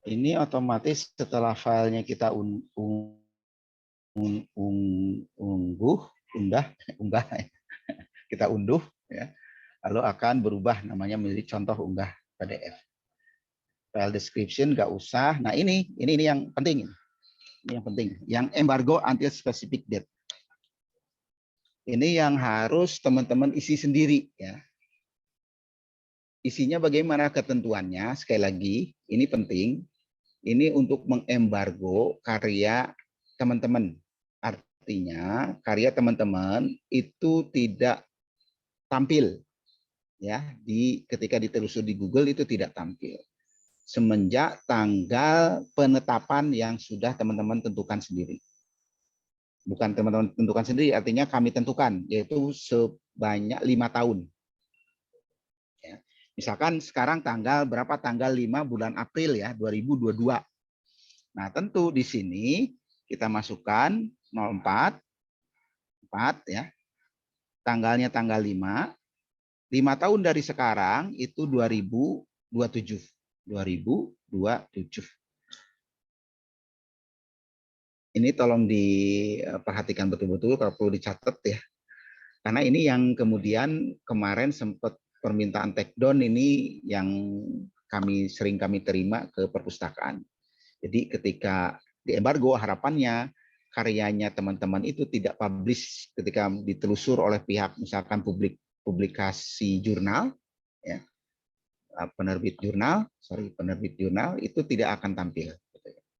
Ini otomatis setelah filenya kita unggah, kita unduh, ya, lalu akan berubah namanya menjadi contoh unggah PDF. File description nggak usah. Nah ini yang penting, ini yang penting, yang embargo until specific date. Ini yang harus teman-teman isi sendiri, ya. Isinya bagaimana ketentuannya? Sekali lagi, ini penting. Ini untuk mengembargo karya teman-teman. Artinya karya teman-teman itu tidak tampil ya ketika ditelusuri di Google, itu tidak tampil semenjak tanggal penetapan yang sudah teman-teman tentukan sendiri. Bukan teman-teman tentukan sendiri, artinya kami tentukan, yaitu sebanyak 5 tahun. Ya. Misalkan sekarang tanggal berapa? Tanggal 5 bulan April ya 2022. Nah, tentu di sini kita masukkan 04 ya. Tanggalnya tanggal 5. 5 tahun dari sekarang itu 2027. 2027. Ini tolong diperhatikan betul-betul, kalau perlu dicatat ya. Karena ini yang kemudian kemarin sempat permintaan take down ini yang sering kami terima ke perpustakaan. Jadi ketika di embargo, harapannya karyanya teman-teman itu tidak publish ketika ditelusur oleh pihak misalkan publikasi jurnal, ya, penerbit jurnal itu tidak akan tampil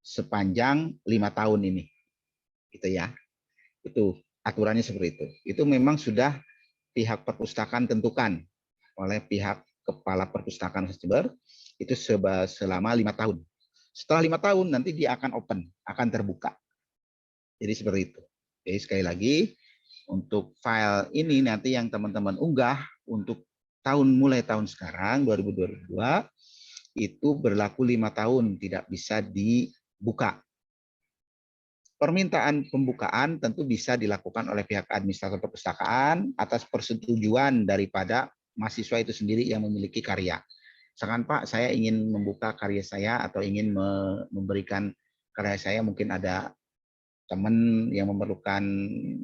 sepanjang 5 tahun ini, gitu ya. Itu aturannya seperti itu. Itu memang sudah pihak perpustakaan tentukan oleh pihak kepala perpustakaan Jember itu selama 5 tahun. Setelah 5 tahun nanti dia akan open, akan terbuka. Jadi seperti itu. Jadi sekali lagi untuk file ini nanti yang teman-teman unggah untuk mulai tahun sekarang 2022 itu berlaku 5 tahun, tidak bisa dibuka. Permintaan pembukaan tentu bisa dilakukan oleh pihak administrator perpustakaan atas persetujuan daripada mahasiswa itu sendiri yang memiliki karya. Misalkan Pak, saya ingin membuka karya saya atau ingin memberikan karya saya, mungkin ada teman yang memerlukan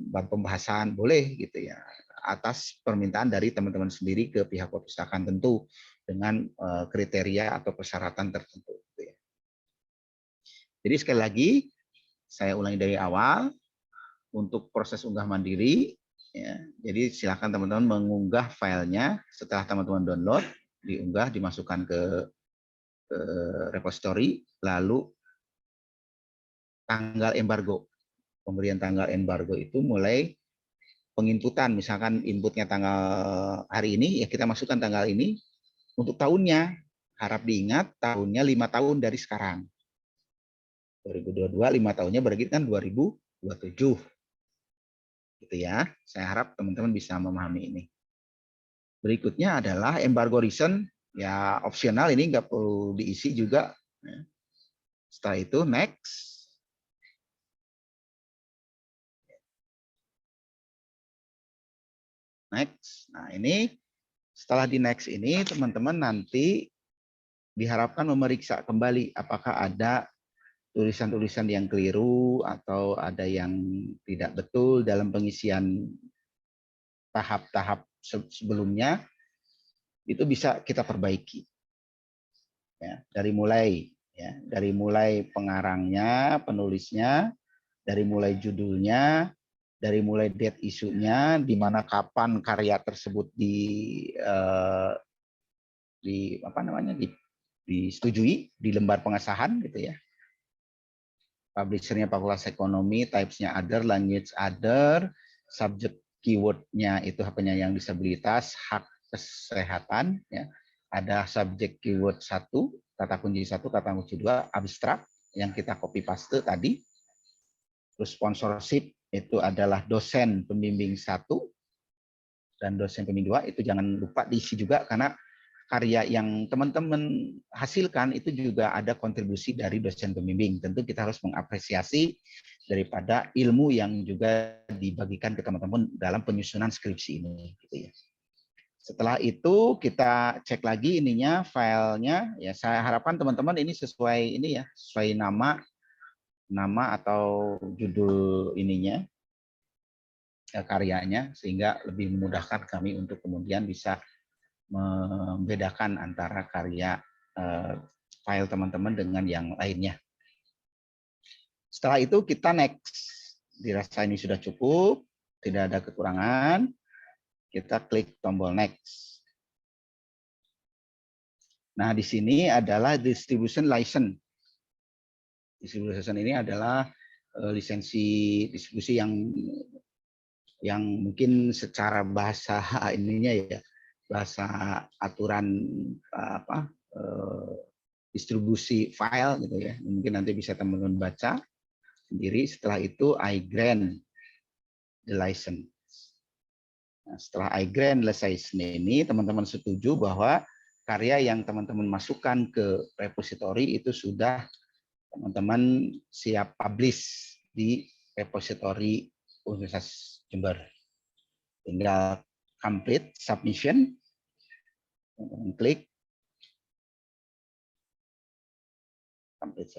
bahan pembahasan, boleh gitu ya, atas permintaan dari teman-teman sendiri ke pihak perpustakaan tentu dengan kriteria atau persyaratan tertentu. Gitu ya. Jadi sekali lagi saya ulangi dari awal, untuk proses unggah mandiri, ya, jadi silakan teman-teman mengunggah filenya setelah teman-teman download, diunggah, dimasukkan ke repository, lalu tanggal embargo. Pemberian tanggal embargo itu mulai penginputan, misalkan inputnya tanggal hari ini, ya kita masukkan tanggal ini. Untuk tahunnya, harap diingat tahunnya 5 tahun dari sekarang. 2022, 5 tahunnya berarti kan 2027. Gitu ya. Saya harap teman-teman bisa memahami ini. Berikutnya adalah embargo reason, ya opsional, ini nggak perlu diisi juga. Setelah itu next. Next. Nah ini setelah di next ini teman-teman nanti diharapkan memeriksa kembali apakah ada tulisan-tulisan yang keliru atau ada yang tidak betul dalam pengisian tahap-tahap sebelumnya, itu bisa kita perbaiki. Ya, dari mulai Ya, dari mulai pengarangnya, penulisnya, dari mulai judulnya, dari mulai date isunya, di mana kapan karya tersebut di apa namanya disetujui di lembar pengesahan gitu ya. Publishernya Fakultas Ekonomi, types-nya other, language other, subject keyword-nya itu penyandang disabilitas, hak kesehatan, ya. Ada subjek keyword 1, kata kunci 1, kata kunci 2, abstrak yang kita copy paste tadi. Terus sponsorship itu adalah dosen pembimbing 1 dan dosen pembimbing 2, itu jangan lupa diisi juga karena karya yang teman-teman hasilkan itu juga ada kontribusi dari dosen pembimbing. Tentu kita harus mengapresiasi daripada ilmu yang juga dibagikan ke teman-teman dalam penyusunan skripsi ini. Gitu ya. Setelah itu kita cek lagi ininya, filenya. Ya, saya harapkan teman-teman ini sesuai ini ya, sesuai nama atau judul ininya, karyanya, sehingga lebih memudahkan kami untuk kemudian bisa membedakan antara karya file teman-teman dengan yang lainnya. Setelah itu kita next. Dirasa ini sudah cukup, tidak ada kekurangan, kita klik tombol next. Nah, di sini adalah distribution license. Distribution ini adalah lisensi distribusi yang mungkin secara bahasa ininya ya, bahasa aturan distribusi file gitu ya. Mungkin nanti bisa teman-teman baca sendiri. Setelah itu I grant the license. Nah, setelah I grant the license ini, teman-teman setuju bahwa karya yang teman-teman masukkan ke repository itu sudah teman-teman siap publish di repository Universitas Jember. Tinggal complete submission, klik complete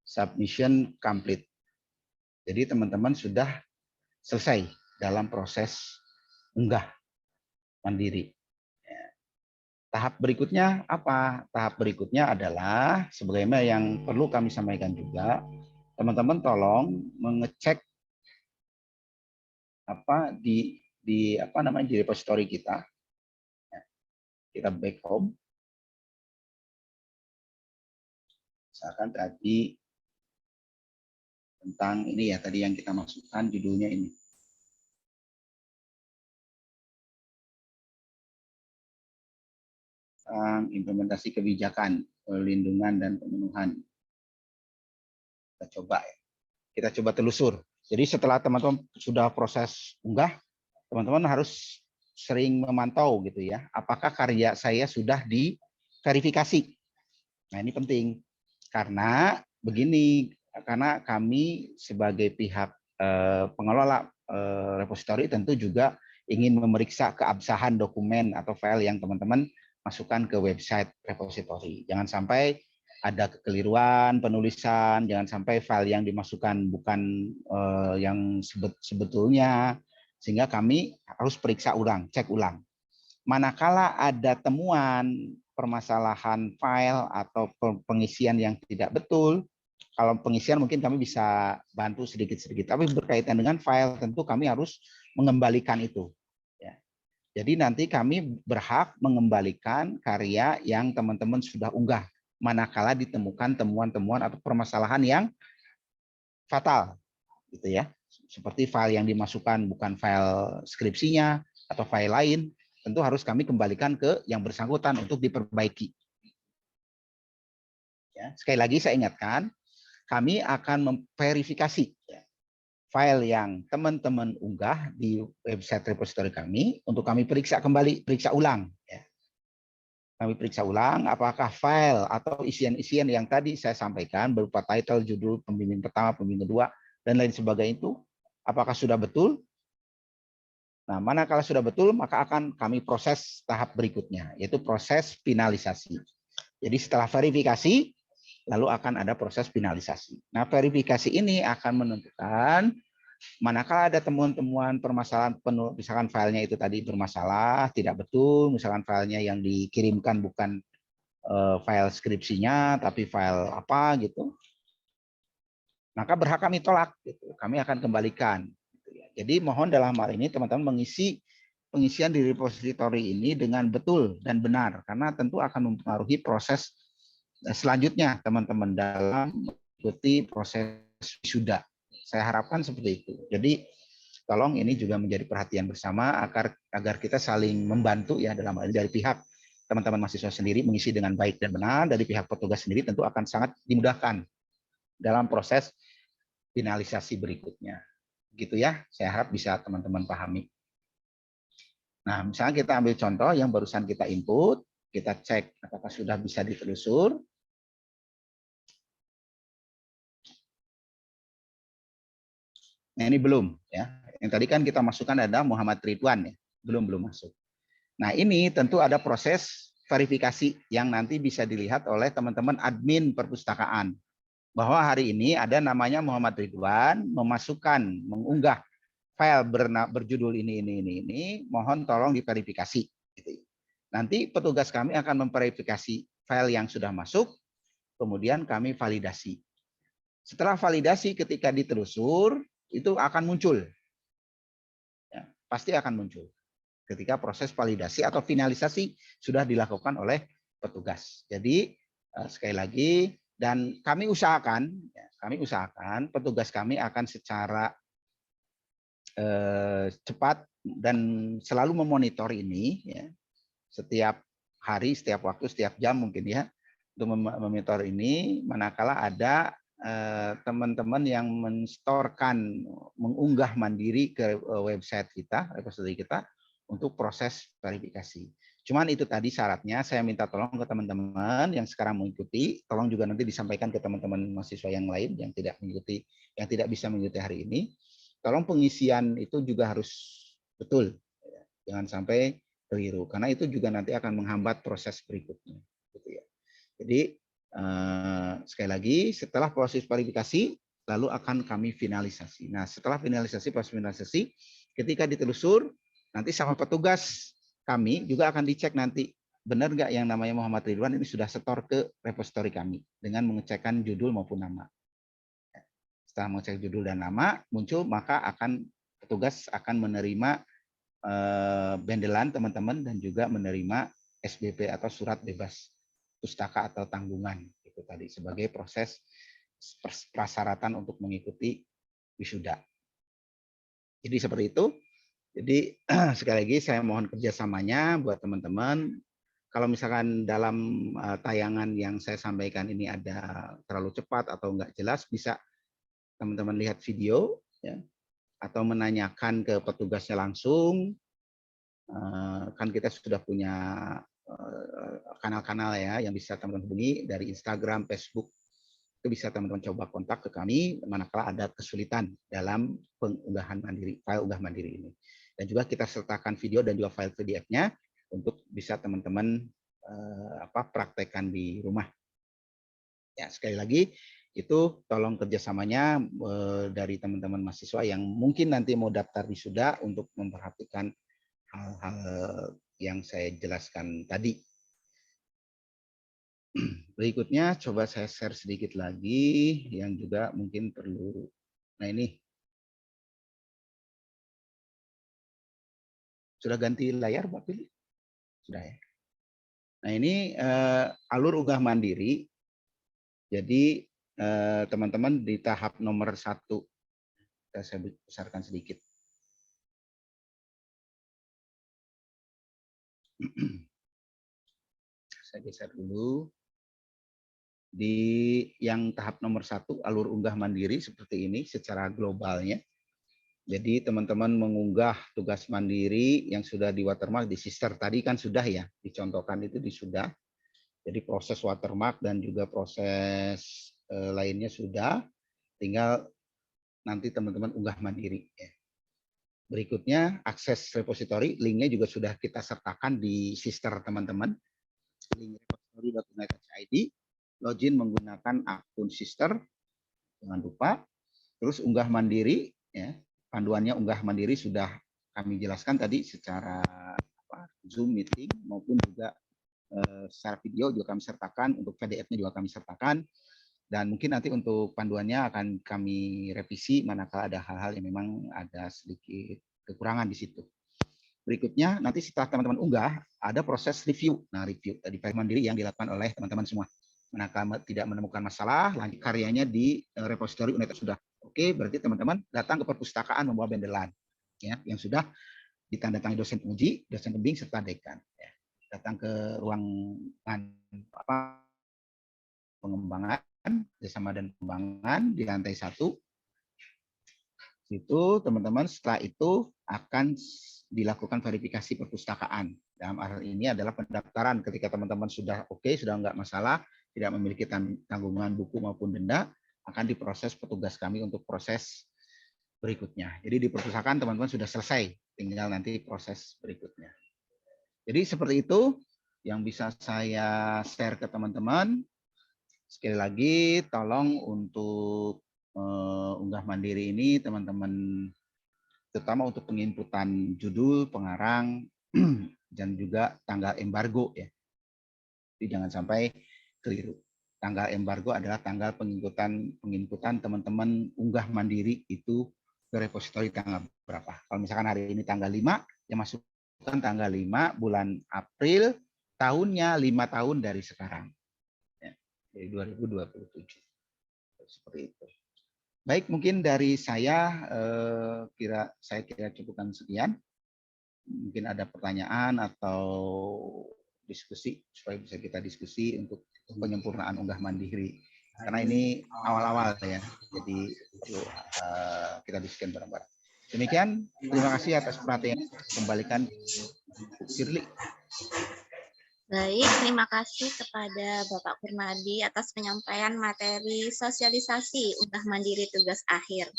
submission complete. Jadi teman-teman sudah selesai dalam proses unggah mandiri. Tahap berikutnya apa? Tahap berikutnya adalah sebagaimana yang perlu kami sampaikan juga, teman-teman tolong mengecek di repository kita. Kita back home. Misalkan tadi tentang ini ya, tadi yang kita masukkan judulnya ini. Tentang implementasi kebijakan perlindungan dan pemenuhan. Kita coba ya. Kita coba telusur. Jadi setelah teman-teman sudah proses unggah, teman-teman harus sering memantau gitu ya. Apakah karya saya sudah diverifikasi? Nah, ini penting. Karena begini, karena kami sebagai pihak pengelola repository tentu juga ingin memeriksa keabsahan dokumen atau file yang teman-teman masukkan ke website repository. Jangan sampai ada kekeliruan penulisan, jangan sampai file yang dimasukkan bukan yang sebetulnya, sehingga kami harus periksa ulang, cek ulang. Manakala ada temuan permasalahan file atau pengisian yang tidak betul, kalau pengisian mungkin kami bisa bantu sedikit-sedikit, tapi berkaitan dengan file tentu kami harus mengembalikan itu. Ya. Jadi nanti kami berhak mengembalikan karya yang teman-teman sudah unggah, manakala ditemukan temuan-temuan atau permasalahan yang fatal, gitu ya. Seperti file yang dimasukkan bukan file skripsinya atau file lain, tentu harus kami kembalikan ke yang bersangkutan untuk diperbaiki. Ya, sekali lagi saya ingatkan, kami akan memverifikasi file yang teman-teman unggah di website repository kami untuk kami periksa kembali, periksa ulang. Ya. Kami periksa ulang apakah file atau isian-isian yang tadi saya sampaikan berupa title, judul, pembimbing pertama, pembimbing kedua, dan lain sebagainya itu, apakah sudah betul? Nah, manakala sudah betul, maka akan kami proses tahap berikutnya, yaitu proses finalisasi. Jadi setelah verifikasi, lalu akan ada proses finalisasi. Nah, verifikasi ini akan menentukan manakala ada temuan-temuan permasalahan penuh, misalkan filenya itu tadi bermasalah, tidak betul, misalkan filenya yang dikirimkan bukan file skripsinya, tapi file apa gitu, maka berhak kami tolak. Gitu. Kami akan kembalikan. Gitu ya. Jadi mohon dalam hal ini teman-teman mengisi pengisian di repository ini dengan betul dan benar, karena tentu akan mempengaruhi proses selanjutnya teman-teman dalam mengikuti proses wisuda. Saya harapkan seperti itu. Jadi tolong ini juga menjadi perhatian bersama agar kita saling membantu ya dalam hal ini dari pihak teman-teman mahasiswa sendiri mengisi dengan baik dan benar, dari pihak petugas sendiri tentu akan sangat dimudahkan dalam proses finalisasi berikutnya. Gitu ya, saya harap bisa teman-teman pahami. Nah, misalnya kita ambil contoh yang barusan kita input, kita cek apakah sudah bisa ditelusur. Nah, ini belum ya. Yang tadi kan kita masukkan ada Muhammad Ridwan ya, belum masuk. Nah, ini tentu ada proses verifikasi yang nanti bisa dilihat oleh teman-teman admin perpustakaan. Bahwa hari ini ada namanya Muhammad Ridwan mengunggah file berjudul ini, mohon tolong diverifikasi. Nanti petugas kami akan memverifikasi file yang sudah masuk, kemudian kami validasi. Setelah validasi ketika ditelusur, itu akan muncul. Ya, pasti akan muncul. Ketika proses validasi atau finalisasi sudah dilakukan oleh petugas. Jadi sekali lagi, dan kami usahakan petugas kami akan secara cepat dan selalu memonitor ini ya, setiap hari, setiap waktu, setiap jam mungkin ya, untuk memonitor ini manakala ada teman-teman yang mengunggah mandiri ke website kita, repository kita untuk proses verifikasi. Cuman itu tadi syaratnya, saya minta tolong ke teman-teman yang sekarang mengikuti, tolong juga nanti disampaikan ke teman-teman mahasiswa yang lain yang tidak mengikuti, yang tidak bisa mengikuti hari ini. Tolong pengisian itu juga harus betul, jangan sampai keliru, karena itu juga nanti akan menghambat proses berikutnya. Gitu ya. Jadi sekali lagi, setelah proses verifikasi, lalu akan kami finalisasi. Nah, setelah proses finalisasi, ketika ditelusur, nanti sama petugas kami juga akan dicek nanti, benar nggak yang namanya Muhammad Ridwan ini sudah setor ke repository kami, dengan mengecekkan judul maupun nama. Setelah mengecek judul dan nama muncul, maka petugas akan menerima bendelan teman-teman dan juga menerima SBP atau surat bebas pustaka atau tanggungan itu tadi sebagai proses prasyaratan untuk mengikuti wisuda. Jadi seperti itu. Jadi sekali lagi saya mohon kerjasamanya buat teman-teman. Kalau misalkan dalam tayangan yang saya sampaikan ini ada terlalu cepat atau enggak jelas, bisa teman-teman lihat video ya, atau menanyakan ke petugasnya langsung. Kan kita sudah punya kanal-kanal ya yang bisa teman-teman hubungi dari Instagram, Facebook. Itu bisa teman-teman coba kontak ke kami manakala ada kesulitan dalam pengunggahan mandiri, file unggah mandiri ini. Dan juga kita sertakan video dan juga file PDF-nya untuk bisa teman-teman praktekkan di rumah. Ya, sekali lagi itu tolong kerjasamanya dari teman-teman mahasiswa yang mungkin nanti mau daftar wisuda untuk memperhatikan hal-hal yang saya jelaskan tadi. Berikutnya coba saya share sedikit lagi yang juga mungkin perlu. Nah ini sudah ganti layar Pak Pilih? Sudah ya. Nah ini alur unggah mandiri. Jadi teman-teman di tahap nomor 1, saya besarkan sedikit. Saya geser dulu. Di yang tahap nomor 1 alur unggah mandiri seperti ini secara globalnya. Jadi teman-teman mengunggah tugas mandiri yang sudah di watermark di sister tadi kan sudah ya, dicontohkan itu sudah. Jadi proses watermark dan juga proses lainnya sudah, tinggal nanti teman-teman unggah mandiri. Ya. Berikutnya akses repository, linknya juga sudah kita sertakan di sister teman-teman. Link repository.unai.id, login menggunakan akun sister, jangan lupa. Terus unggah mandiri, ya, panduannya unggah mandiri sudah kami jelaskan tadi secara Zoom meeting maupun juga secara video juga kami sertakan, untuk PDF-nya juga kami sertakan, dan mungkin nanti untuk panduannya akan kami revisi manakala ada hal-hal yang memang ada sedikit kekurangan di situ. Berikutnya, nanti setelah teman-teman unggah, ada proses review. Nah, review tadi mandiri yang dilakukan oleh teman-teman semua. Manakala tidak menemukan masalah, lanjut karyanya di repositori UNED sudah. Oke, berarti teman-teman datang ke perpustakaan membawa bendelan, ya, yang sudah ditandatangani dosen uji, dosen pembimbing, serta dekan. Ya. Datang ke ruang pengembangan, bersama dan pengembangan di lantai 1. Itu teman-teman setelah itu akan dilakukan verifikasi perpustakaan. Dalam hal ini adalah pendaftaran. Ketika teman-teman sudah oke, sudah enggak masalah, tidak memiliki tanggungan buku maupun denda, akan diproses petugas kami untuk proses berikutnya. Jadi di perpustakaan teman-teman sudah selesai, tinggal nanti proses berikutnya. Jadi seperti itu yang bisa saya share ke teman-teman. Sekali lagi, tolong untuk unggah mandiri ini teman-teman, terutama untuk penginputan judul, pengarang, dan juga tanggal embargo, ya. Jadi jangan sampai keliru. Tanggal embargo adalah tanggal penginputan teman-teman unggah mandiri itu ke repositori tanggal berapa. Kalau misalkan hari ini tanggal 5, ya masukkan tanggal 5 bulan April, tahunnya 5 tahun dari sekarang. Ya, dari 2027. Seperti itu. Baik, mungkin dari saya saya kira cukupkan sekian. Mungkin ada pertanyaan atau diskusi supaya bisa kita diskusi untuk penyempurnaan unggah mandiri. Karena ini awal-awal ya, jadi perlu kita diskusikan bareng-bareng. Demikian, terima kasih atas perhatian. Kembalikan Shirley. Baik, terima kasih kepada Bapak Kurnadi atas penyampaian materi sosialisasi unggah mandiri tugas akhir.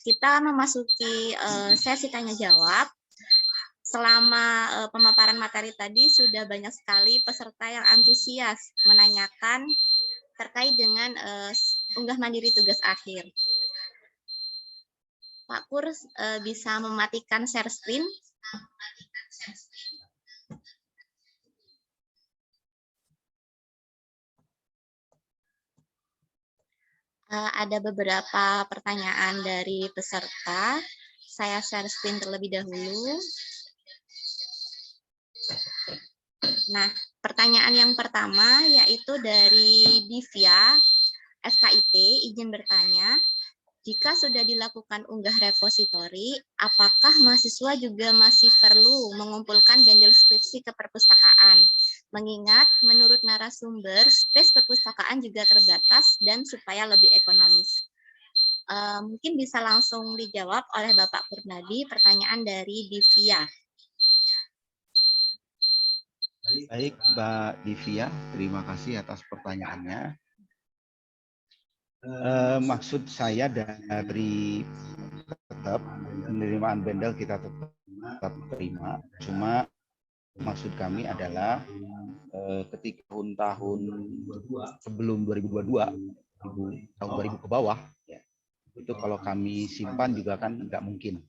Kita memasuki sesi tanya jawab. Selama pemaparan materi tadi sudah banyak sekali peserta yang antusias menanyakan terkait dengan unggah mandiri tugas akhir. Pak Kur bisa mematikan share screen. Ada beberapa pertanyaan dari peserta. Saya share screen terlebih dahulu. Nah, pertanyaan yang pertama yaitu dari Divya, FKIP, izin bertanya. Jika sudah dilakukan unggah repositori, apakah mahasiswa juga masih perlu mengumpulkan bendel skripsi ke perpustakaan? Mengingat menurut narasumber, space perpustakaan juga terbatas dan supaya lebih ekonomis. Mungkin bisa langsung dijawab oleh Bapak Kurnadi, pertanyaan dari Divya. Baik, Mbak Divya, terima kasih atas pertanyaannya. Maksud saya dari tetap penerimaan bendel kita tetap terima, cuma maksud kami adalah ketika tahun sebelum 2022, tahun 2000 ke bawah, ya, itu kalau kami simpan juga kan nggak mungkin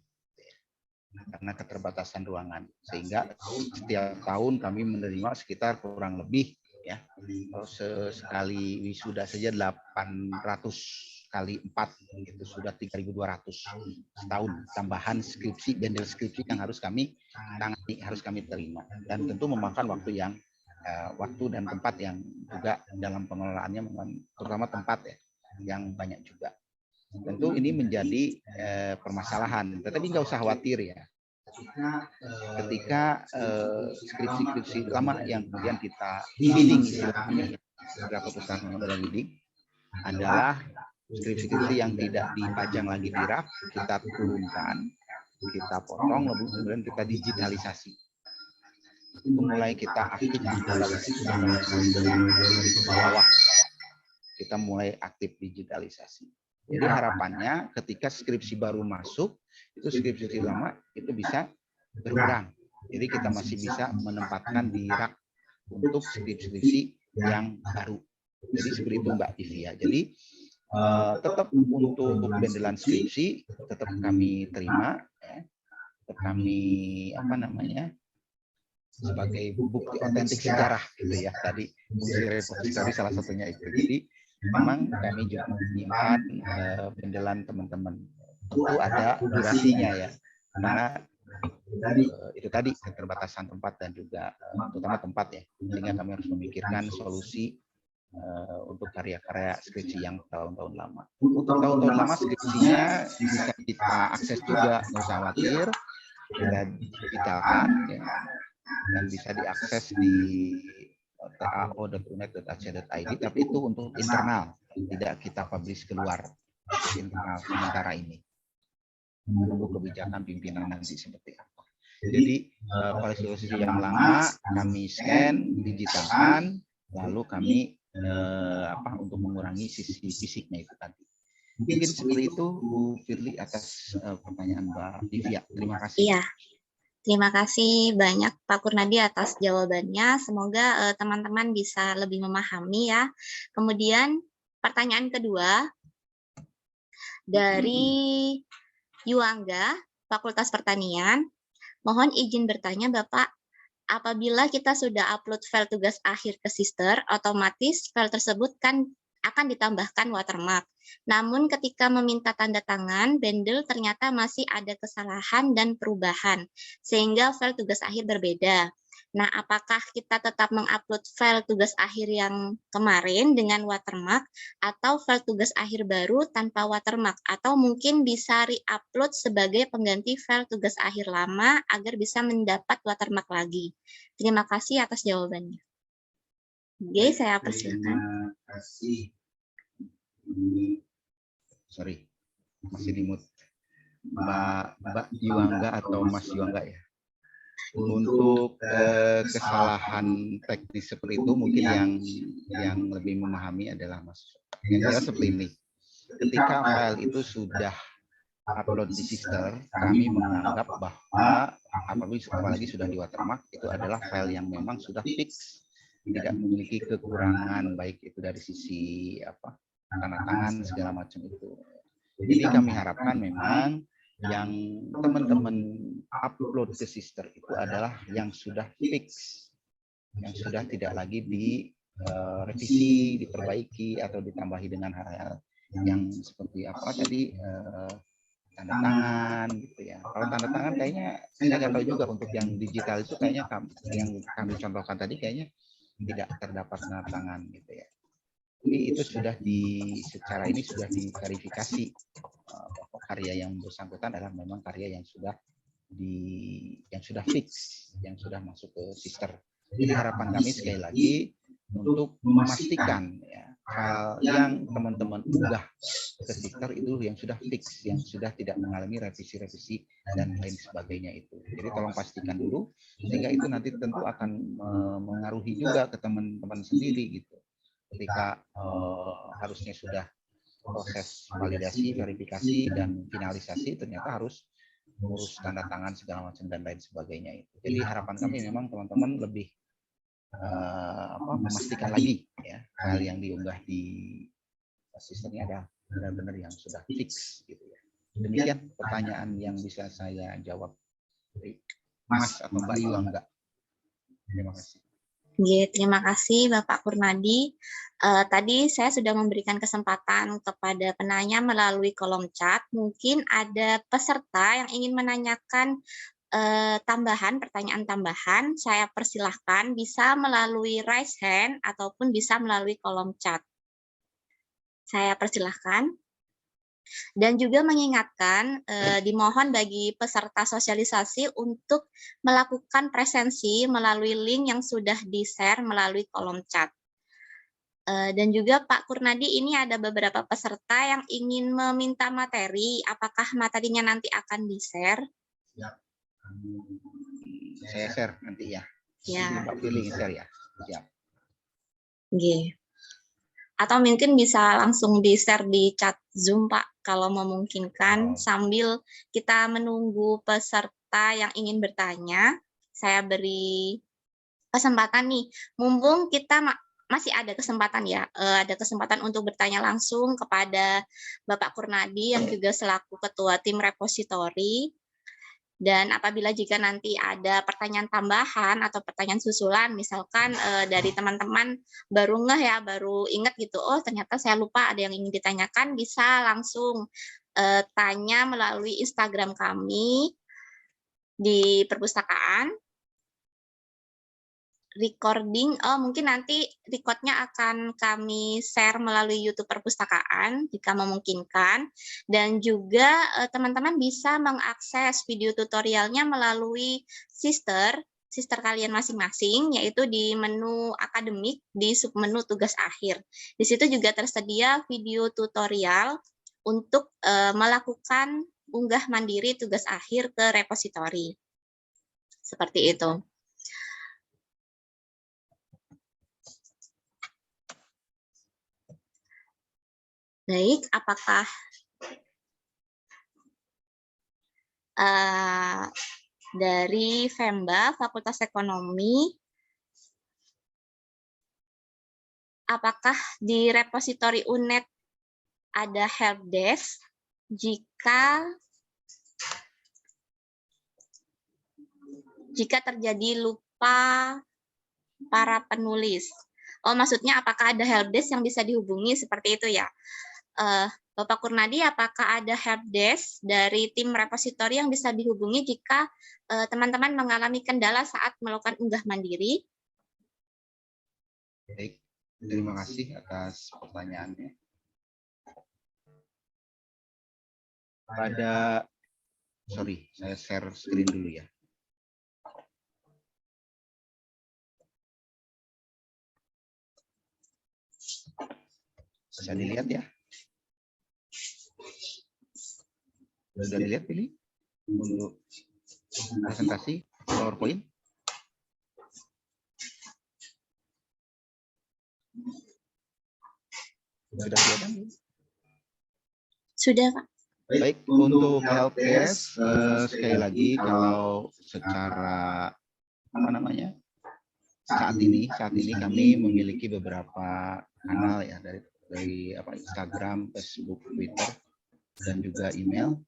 karena keterbatasan ruangan, sehingga setiap tahun kami menerima sekitar kurang lebih, ya, kalau sekali wisuda saja 800 kali 4 itu sudah 3.200 setahun, tambahan skripsi, bendel skripsi yang harus kami tangani, harus kami terima, dan tentu memakan waktu dan tempat yang juga dalam pengelolaannya, terutama tempat, ya, yang banyak juga. Tentu ini menjadi permasalahan, tetapi nggak usah khawatir, ya. Ketika skripsi-skripsi lama yang kemudian kita bidding, istilahnya beberapa perusahaan dalam bidding, adalah skripsi-skripsi yang tidak dipajang lagi di rak, kita turunkan, kita potong, lalu kemudian kita digitalisasi. Itu mulai kita aktif digitalisasi ke bawah. Kita mulai aktif digitalisasi. Jadi harapannya ketika skripsi baru masuk, itu skripsi lama itu bisa berkurang. Jadi kita masih bisa menempatkan di rak untuk skripsi yang baru. Jadi seperti itu Mbak Divya. Jadi tetap untuk bendelan skripsi tetap kami terima, ya. Tetap kami sebagai bukti otentik sejarah gitu ya. Tadi fungsi repositori salah satunya itu. Jadi memang kami juga menyimpan pendelan teman-teman. Tentu ada durasinya ya, karena itu tadi keterbatasan tempat dan juga terutama tempat ya, sehingga kami harus memikirkan solusi untuk karya-karya skripsi yang tahun-tahun lama. Untuk tahun-tahun lama skripsinya bisa kita akses juga, nggak usah khawatir, kita digitalkan ya, dan bisa diakses di tao.unet.ac.id, tapi itu untuk internal, tidak kita publish keluar internal sementara ini. Menunggu kebijakan pimpinan nanti seperti apa. Jadi solusi yang lama kami scan, digitalkan, lalu kami untuk mengurangi sisi fisiknya itu tadi. Mungkin seperti itu Bu Firly atas pertanyaan Mbak Divya. Terima kasih. Iya. Terima kasih banyak Pak Kurnadi atas jawabannya. Semoga teman-teman bisa lebih memahami ya. Kemudian pertanyaan kedua dari Yuangga, Fakultas Pertanian. Mohon izin bertanya Bapak, apabila kita sudah upload file tugas akhir ke Sister, otomatis file tersebut kan akan ditambahkan watermark. Namun ketika meminta tanda tangan, Bendel ternyata masih ada kesalahan dan perubahan, sehingga file tugas akhir berbeda. Nah, apakah kita tetap mengupload file tugas akhir yang kemarin dengan watermark, atau file tugas akhir baru tanpa watermark, atau mungkin bisa re-upload sebagai pengganti file tugas akhir lama agar bisa mendapat watermark lagi? Terima kasih atas jawabannya. Oke, saya persilakan. Terima kasih. Sorry, masih di mute. Mbak Yuangga atau Mas Yuangga ya. Untuk kesalahan teknis seperti itu mungkin yang lebih memahami adalah Mas. Yang jelas seperti ini. Ketika file itu sudah upload di Sister, kami menganggap bahwa apalagi sudah di watermark, itu adalah file yang memang sudah fix, tidak memiliki kekurangan baik itu dari sisi tanda tangan segala macam itu. Jadi kami harapkan memang yang teman-teman upload ke Sister itu adalah yang sudah fix, yang sudah tidak lagi direvisi, diperbaiki atau ditambahi dengan hal-hal yang seperti apa tadi, tanda tangan gitu ya. Kalau tanda tangan kayaknya saya nggak tahu juga, untuk yang digital itu kayaknya yang kami contohkan tadi kayaknya tidak terdapat tanda tangan gitu ya. Jadi itu sudah secara ini sudah diverifikasi bahwa karya yang bersangkutan adalah memang karya yang sudah fix, yang sudah masuk ke Sister. Jadi harapan kami sekali lagi untuk memastikan ya, hal yang teman-teman unggah ke Sister itu yang sudah fix, yang sudah tidak mengalami revisi-revisi dan lain sebagainya itu. Jadi tolong pastikan dulu, sehingga itu nanti tentu akan mengaruhi juga ke teman-teman sendiri gitu. Ketika harusnya sudah proses validasi, verifikasi, dan finalisasi, ternyata harus mengurus tanda tangan segala macam dan lain sebagainya itu. Jadi harapan kami memang teman-teman lebih memastikan lagi ya, hal yang diunggah di sistemnya ada benar-benar yang sudah fix gitu ya. Demikian pertanyaan yang bisa saya jawab dari Mas atau Mbak Yuangga. Terima kasih. Terima kasih Bapak Kurnadi. Tadi saya sudah memberikan kesempatan kepada penanya melalui kolom chat. Mungkin ada peserta yang ingin menanyakan pertanyaan tambahan. Saya persilahkan bisa melalui raise hand ataupun bisa melalui kolom chat. Saya persilahkan. Dan juga mengingatkan, dimohon bagi peserta sosialisasi untuk melakukan presensi melalui link yang sudah di-share melalui kolom chat. Dan juga Pak Kurnadi, ini ada beberapa peserta yang ingin meminta materi, apakah materinya nanti akan di-share? Ya. Saya share nanti ya. Ya. Pak Firly share ya. Siap. Oke. Atau mungkin bisa langsung di-share di chat Zoom, Pak, kalau memungkinkan, sambil kita menunggu peserta yang ingin bertanya. Saya beri kesempatan nih, mumpung kita masih ada kesempatan ya, ada kesempatan untuk bertanya langsung kepada Bapak Kurnadi yang juga selaku Ketua Tim Repositori. Dan apabila jika nanti ada pertanyaan tambahan atau pertanyaan susulan, misalkan dari teman-teman baru ngeh ya, baru ingat gitu, oh ternyata saya lupa ada yang ingin ditanyakan, bisa langsung tanya melalui Instagram kami di perpustakaan. Recording, mungkin nanti recordnya akan kami share melalui YouTube perpustakaan jika memungkinkan, dan juga teman-teman bisa mengakses video tutorialnya melalui sister kalian masing-masing, yaitu di menu akademik di submenu tugas akhir. Di situ juga tersedia video tutorial untuk melakukan unggah mandiri tugas akhir ke repositori. Seperti itu. Baik, apakah dari FEMBA, Fakultas Ekonomi, apakah di repositori UNED ada helpdesk jika terjadi lupa para penulis? Oh, maksudnya apakah ada helpdesk yang bisa dihubungi seperti itu ya? Bapak Kurnadi, apakah ada helpdesk dari tim repositori yang bisa dihubungi jika teman-teman mengalami kendala saat melakukan unggah mandiri? Baik, terima kasih atas pertanyaannya. Saya share screen dulu ya. Bisa dilihat ya? Sudah dilihat pilih untuk presentasi PowerPoint? Sudah kelihatan? Sudah, Pak. Baik, untuk helpdesk sekali lagi kalau secara saat ini kami memiliki beberapa kanal ya dari Instagram, Facebook, Twitter, dan juga email.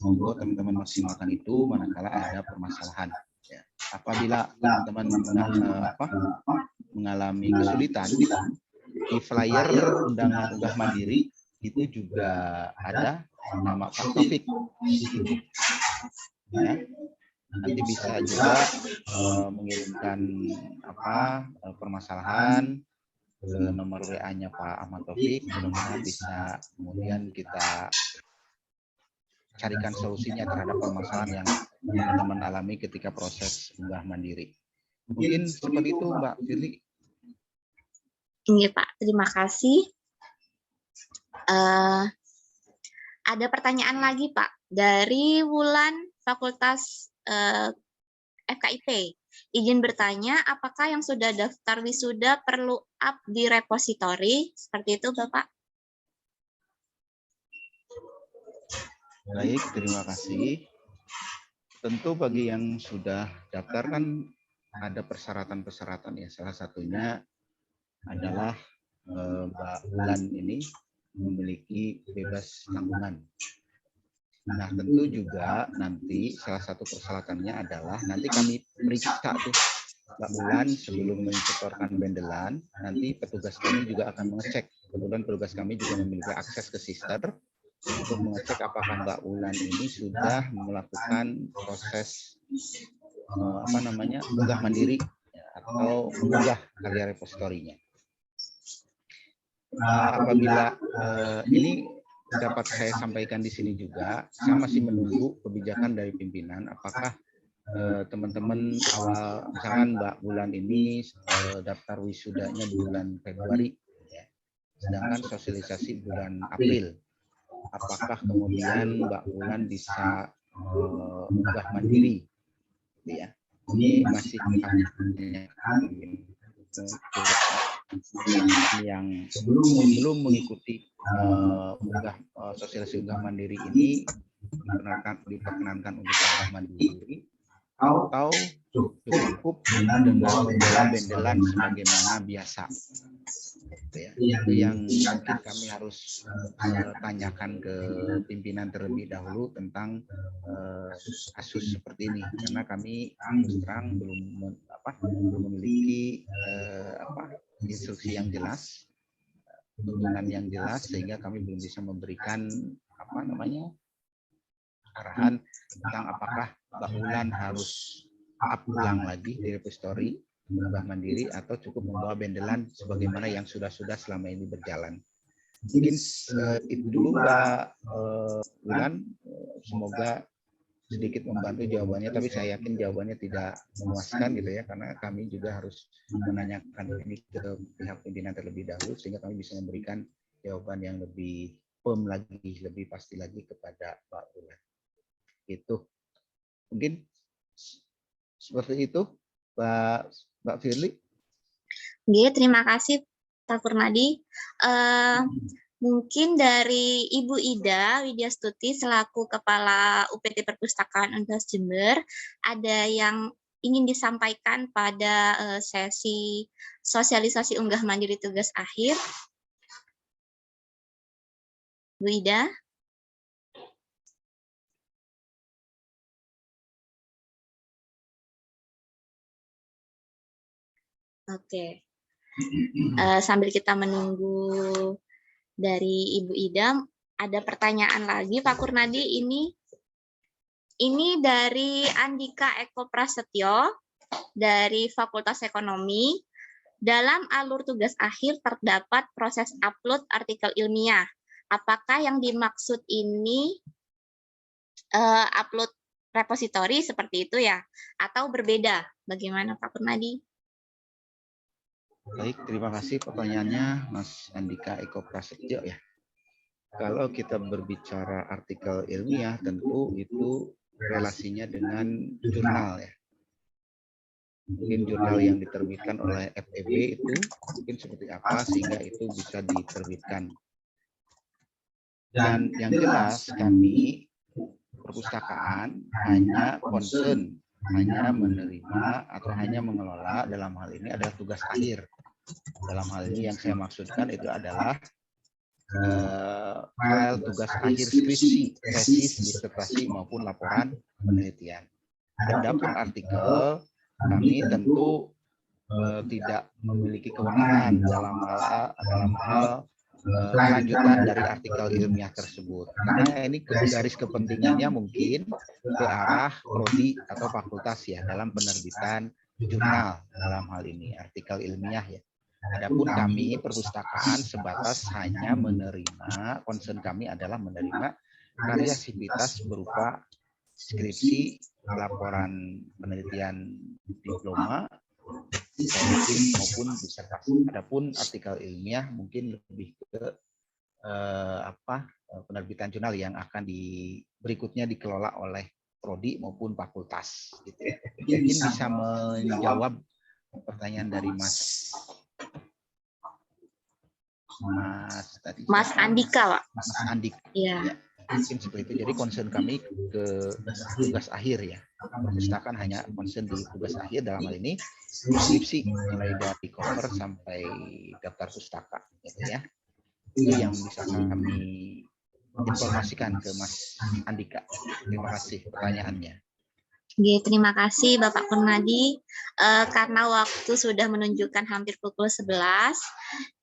Monggo teman-teman maksimalkan itu manakala ada permasalahan. Ya. Apabila teman-teman mengalami kesulitan, di flyer undangan unggah mandiri itu juga ada nama Pak Taufik. Ya. Nanti bisa juga mengirimkan permasalahan ke nomor WA-nya Pak Ahmad Taufik. Mudah-mudahan bisa kemudian kita carikan solusinya terhadap permasalahan yang teman-teman alami ketika proses unggah mandiri. Mungkin seperti itu, Mbak Firly. Iya, Pak. Terima kasih. Ada pertanyaan lagi, Pak, dari Wulan Fakultas FKIP. Izin bertanya, apakah yang sudah daftar wisuda perlu up di repositori? Seperti itu, Bapak. Baik, terima kasih. Tentu bagi yang sudah daftar kan ada persyaratan-persyaratan ya. Salah satunya adalah Mbak Wulan ini memiliki bebas tanggungan. Nah, tentu juga nanti salah satu persyaratannya adalah nanti kami periksa tuh Mbak Wulan sebelum menyetorkan bendelan, nanti petugas kami juga akan mengecek. Kebetulan petugas kami juga memiliki akses ke sister untuk mengecek apakah Mbak Wulan ini sudah melakukan proses unggah mandiri atau mengunggah karya repositorinya. Apabila ini dapat saya sampaikan di sini juga, saya masih menunggu kebijakan dari pimpinan apakah teman-teman awal, misalkan Mbak Wulan ini daftar wisudanya di bulan Februari, ya, sedangkan sosialisasi bulan April. Apakah kemudian Mbak Wulan bisa unggah mandiri, ya? Ini masih yang belum mengikuti sosialisasi unggah mandiri ini diperkenankan untuk unggah mandiri atau cukup dengan bendelan sebagaimana biasa. gitu ya. Itu yang mungkin kami harus tanyakan ke pimpinan terlebih dahulu tentang kasus seperti ini, karena kami terus terang belum memiliki instruksi yang jelas, tuntunan yang jelas, sehingga kami belum bisa memberikan arahan tentang apakah Mbak Wulan harus ulang lagi di repository Unggah Mandiri atau cukup membawa bendelan sebagaimana yang sudah-sudah selama ini berjalan. Mungkin itu dulu Mbak Wulan, semoga sedikit membantu jawabannya, tapi saya yakin jawabannya tidak memuaskan gitu ya, karena kami juga harus menanyakan ini ke pihak pimpinan terlebih dahulu sehingga kami bisa memberikan jawaban yang lebih firm lagi, lebih pasti lagi kepada Mbak Wulan. Itu mungkin seperti itu, Mbak Firly. Oke, terima kasih Pak Kurnadi. Mungkin dari Ibu Ida Widyastuti selaku Kepala UPT Perpustakaan Universitas Jember, ada yang ingin disampaikan pada sesi sosialisasi unggah mandiri tugas akhir. Bu Ida. Oke. Sambil kita menunggu dari Ibu Ida, ada pertanyaan lagi Pak Kurnadi. Ini dari Andika Eko Prasetyo dari Fakultas Ekonomi. Dalam alur tugas akhir terdapat proses upload artikel ilmiah. Apakah yang dimaksud ini upload repositori seperti itu ya? Atau berbeda? Bagaimana Pak Kurnadi? Baik, terima kasih pertanyaannya Mas Andika Eko Prasetyo ya. Kalau kita berbicara artikel ilmiah, tentu itu relasinya dengan jurnal ya. Mungkin jurnal yang diterbitkan oleh FEB itu mungkin seperti apa sehingga itu bisa diterbitkan. Dan yang jelas kami perpustakaan hanya concern, hanya menerima atau hanya mengelola, dalam hal ini adalah tugas akhir. Dalam hal ini yang saya maksudkan itu adalah file tugas akhir skripsi, tesis, disertasi maupun laporan penelitian. Adapun artikel, kami tentu tidak memiliki kewenangan dalam hal kelanjutan dari artikel ilmiah tersebut. Karena ini garis kepentingannya mungkin ke arah prodi atau fakultas ya dalam penerbitan jurnal dalam hal ini artikel ilmiah ya. Adapun kami perpustakaan sebatas hanya menerima, concern kami adalah menerima karya sivitas berupa skripsi, laporan penelitian diploma, maupun disertasi. Adapun artikel ilmiah mungkin lebih ke penerbitan jurnal yang akan berikutnya dikelola oleh prodi maupun fakultas. Gitu ya. Mungkin bisa menjawab pertanyaan dari Mas Andika, Pak. Mas Andika. Iya. Ya, mungkin seperti itu. Jadi concern kami ke tugas akhir ya. Perpustakaan hanya concern di tugas akhir dalam hal ini skripsi mulai dari cover sampai daftar pustaka gitu ya. Itu yang bisa kami informasikan ke Mas Andika. Terima kasih pertanyaannya. Oke, terima kasih Bapak Kurnadi. Karena waktu sudah menunjukkan hampir pukul 11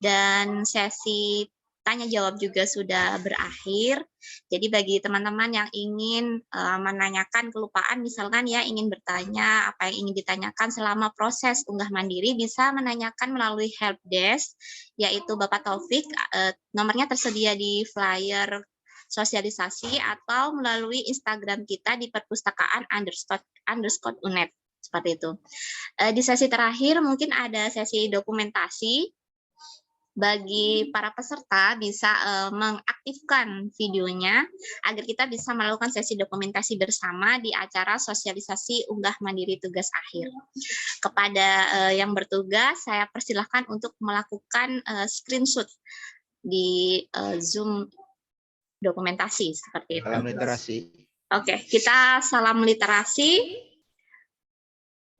dan sesi tanya jawab juga sudah berakhir. Jadi bagi teman-teman yang ingin menanyakan kelupaan, misalkan ya ingin bertanya apa yang ingin ditanyakan selama proses unggah mandiri, bisa menanyakan melalui helpdesk, yaitu Bapak Taufik. Nomornya tersedia di flyer sosialisasi atau melalui Instagram kita di perpustakaan_UNED seperti itu. Di sesi terakhir mungkin ada sesi dokumentasi. Bagi para peserta bisa mengaktifkan videonya agar kita bisa melakukan sesi dokumentasi bersama di acara sosialisasi unggah mandiri tugas akhir. Kepada yang bertugas, saya persilahkan untuk melakukan screenshot di Zoom dokumentasi seperti itu. Salam literasi. Oke, kita salam literasi.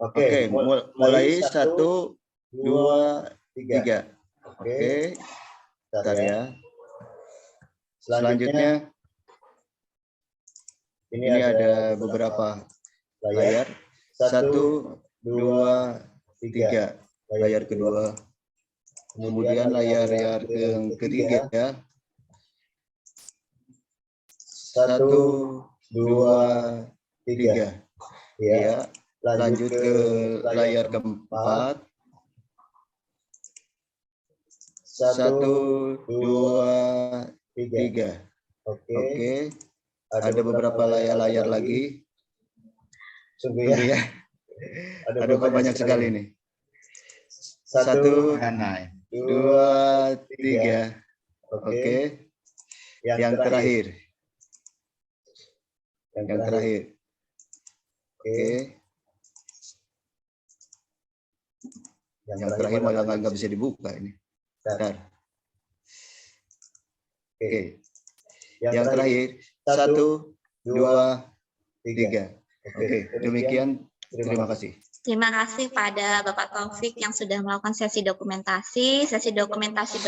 Oke, mulai 1, 2, 3. Oke, bentar ya. Selanjutnya ini ada beberapa layar. 1, 2, 3. Layar kedua. Kemudian layar yang ketiga ya. 1, 2, 3. Ya, lanjut ke layar keempat. 1, 2, 3. Oke. Ada beberapa layar lagi. Sungguh ya. Ada banyak sekali nih. 1, 2, 3. Oke. Yang terakhir. Oke. Yang terakhir malah nggak bisa dibuka ini. Bentar. Oke. Yang terakhir. 1, 2, 3. Oke. Demikian. Terima kasih. Terima kasih pada Bapak Taufik yang sudah melakukan sesi dokumentasi. Sesi dokumentasi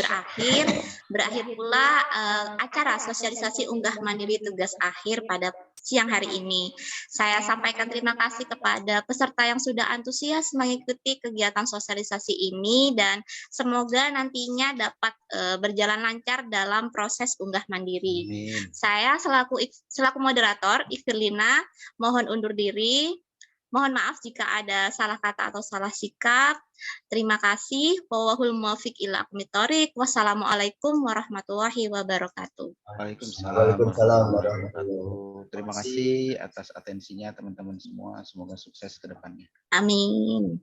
berakhir pula acara sosialisasi unggah mandiri tugas akhir pada siang hari ini. Saya sampaikan terima kasih kepada peserta yang sudah antusias mengikuti kegiatan sosialisasi ini dan semoga nantinya dapat berjalan lancar dalam proses unggah mandiri. Amin. Saya selaku moderator Ikhirlina mohon undur diri. Mohon maaf jika ada salah kata atau salah sikap. Terima kasih. Wallahul muwaffiq ila aqwamit thoriq. Wassalamualaikum warahmatullahi wabarakatuh. Waalaikumsalam warahmatullahi wabarakatuh. Terima kasih atas atensinya teman-teman semua. Semoga sukses ke depannya. Amin.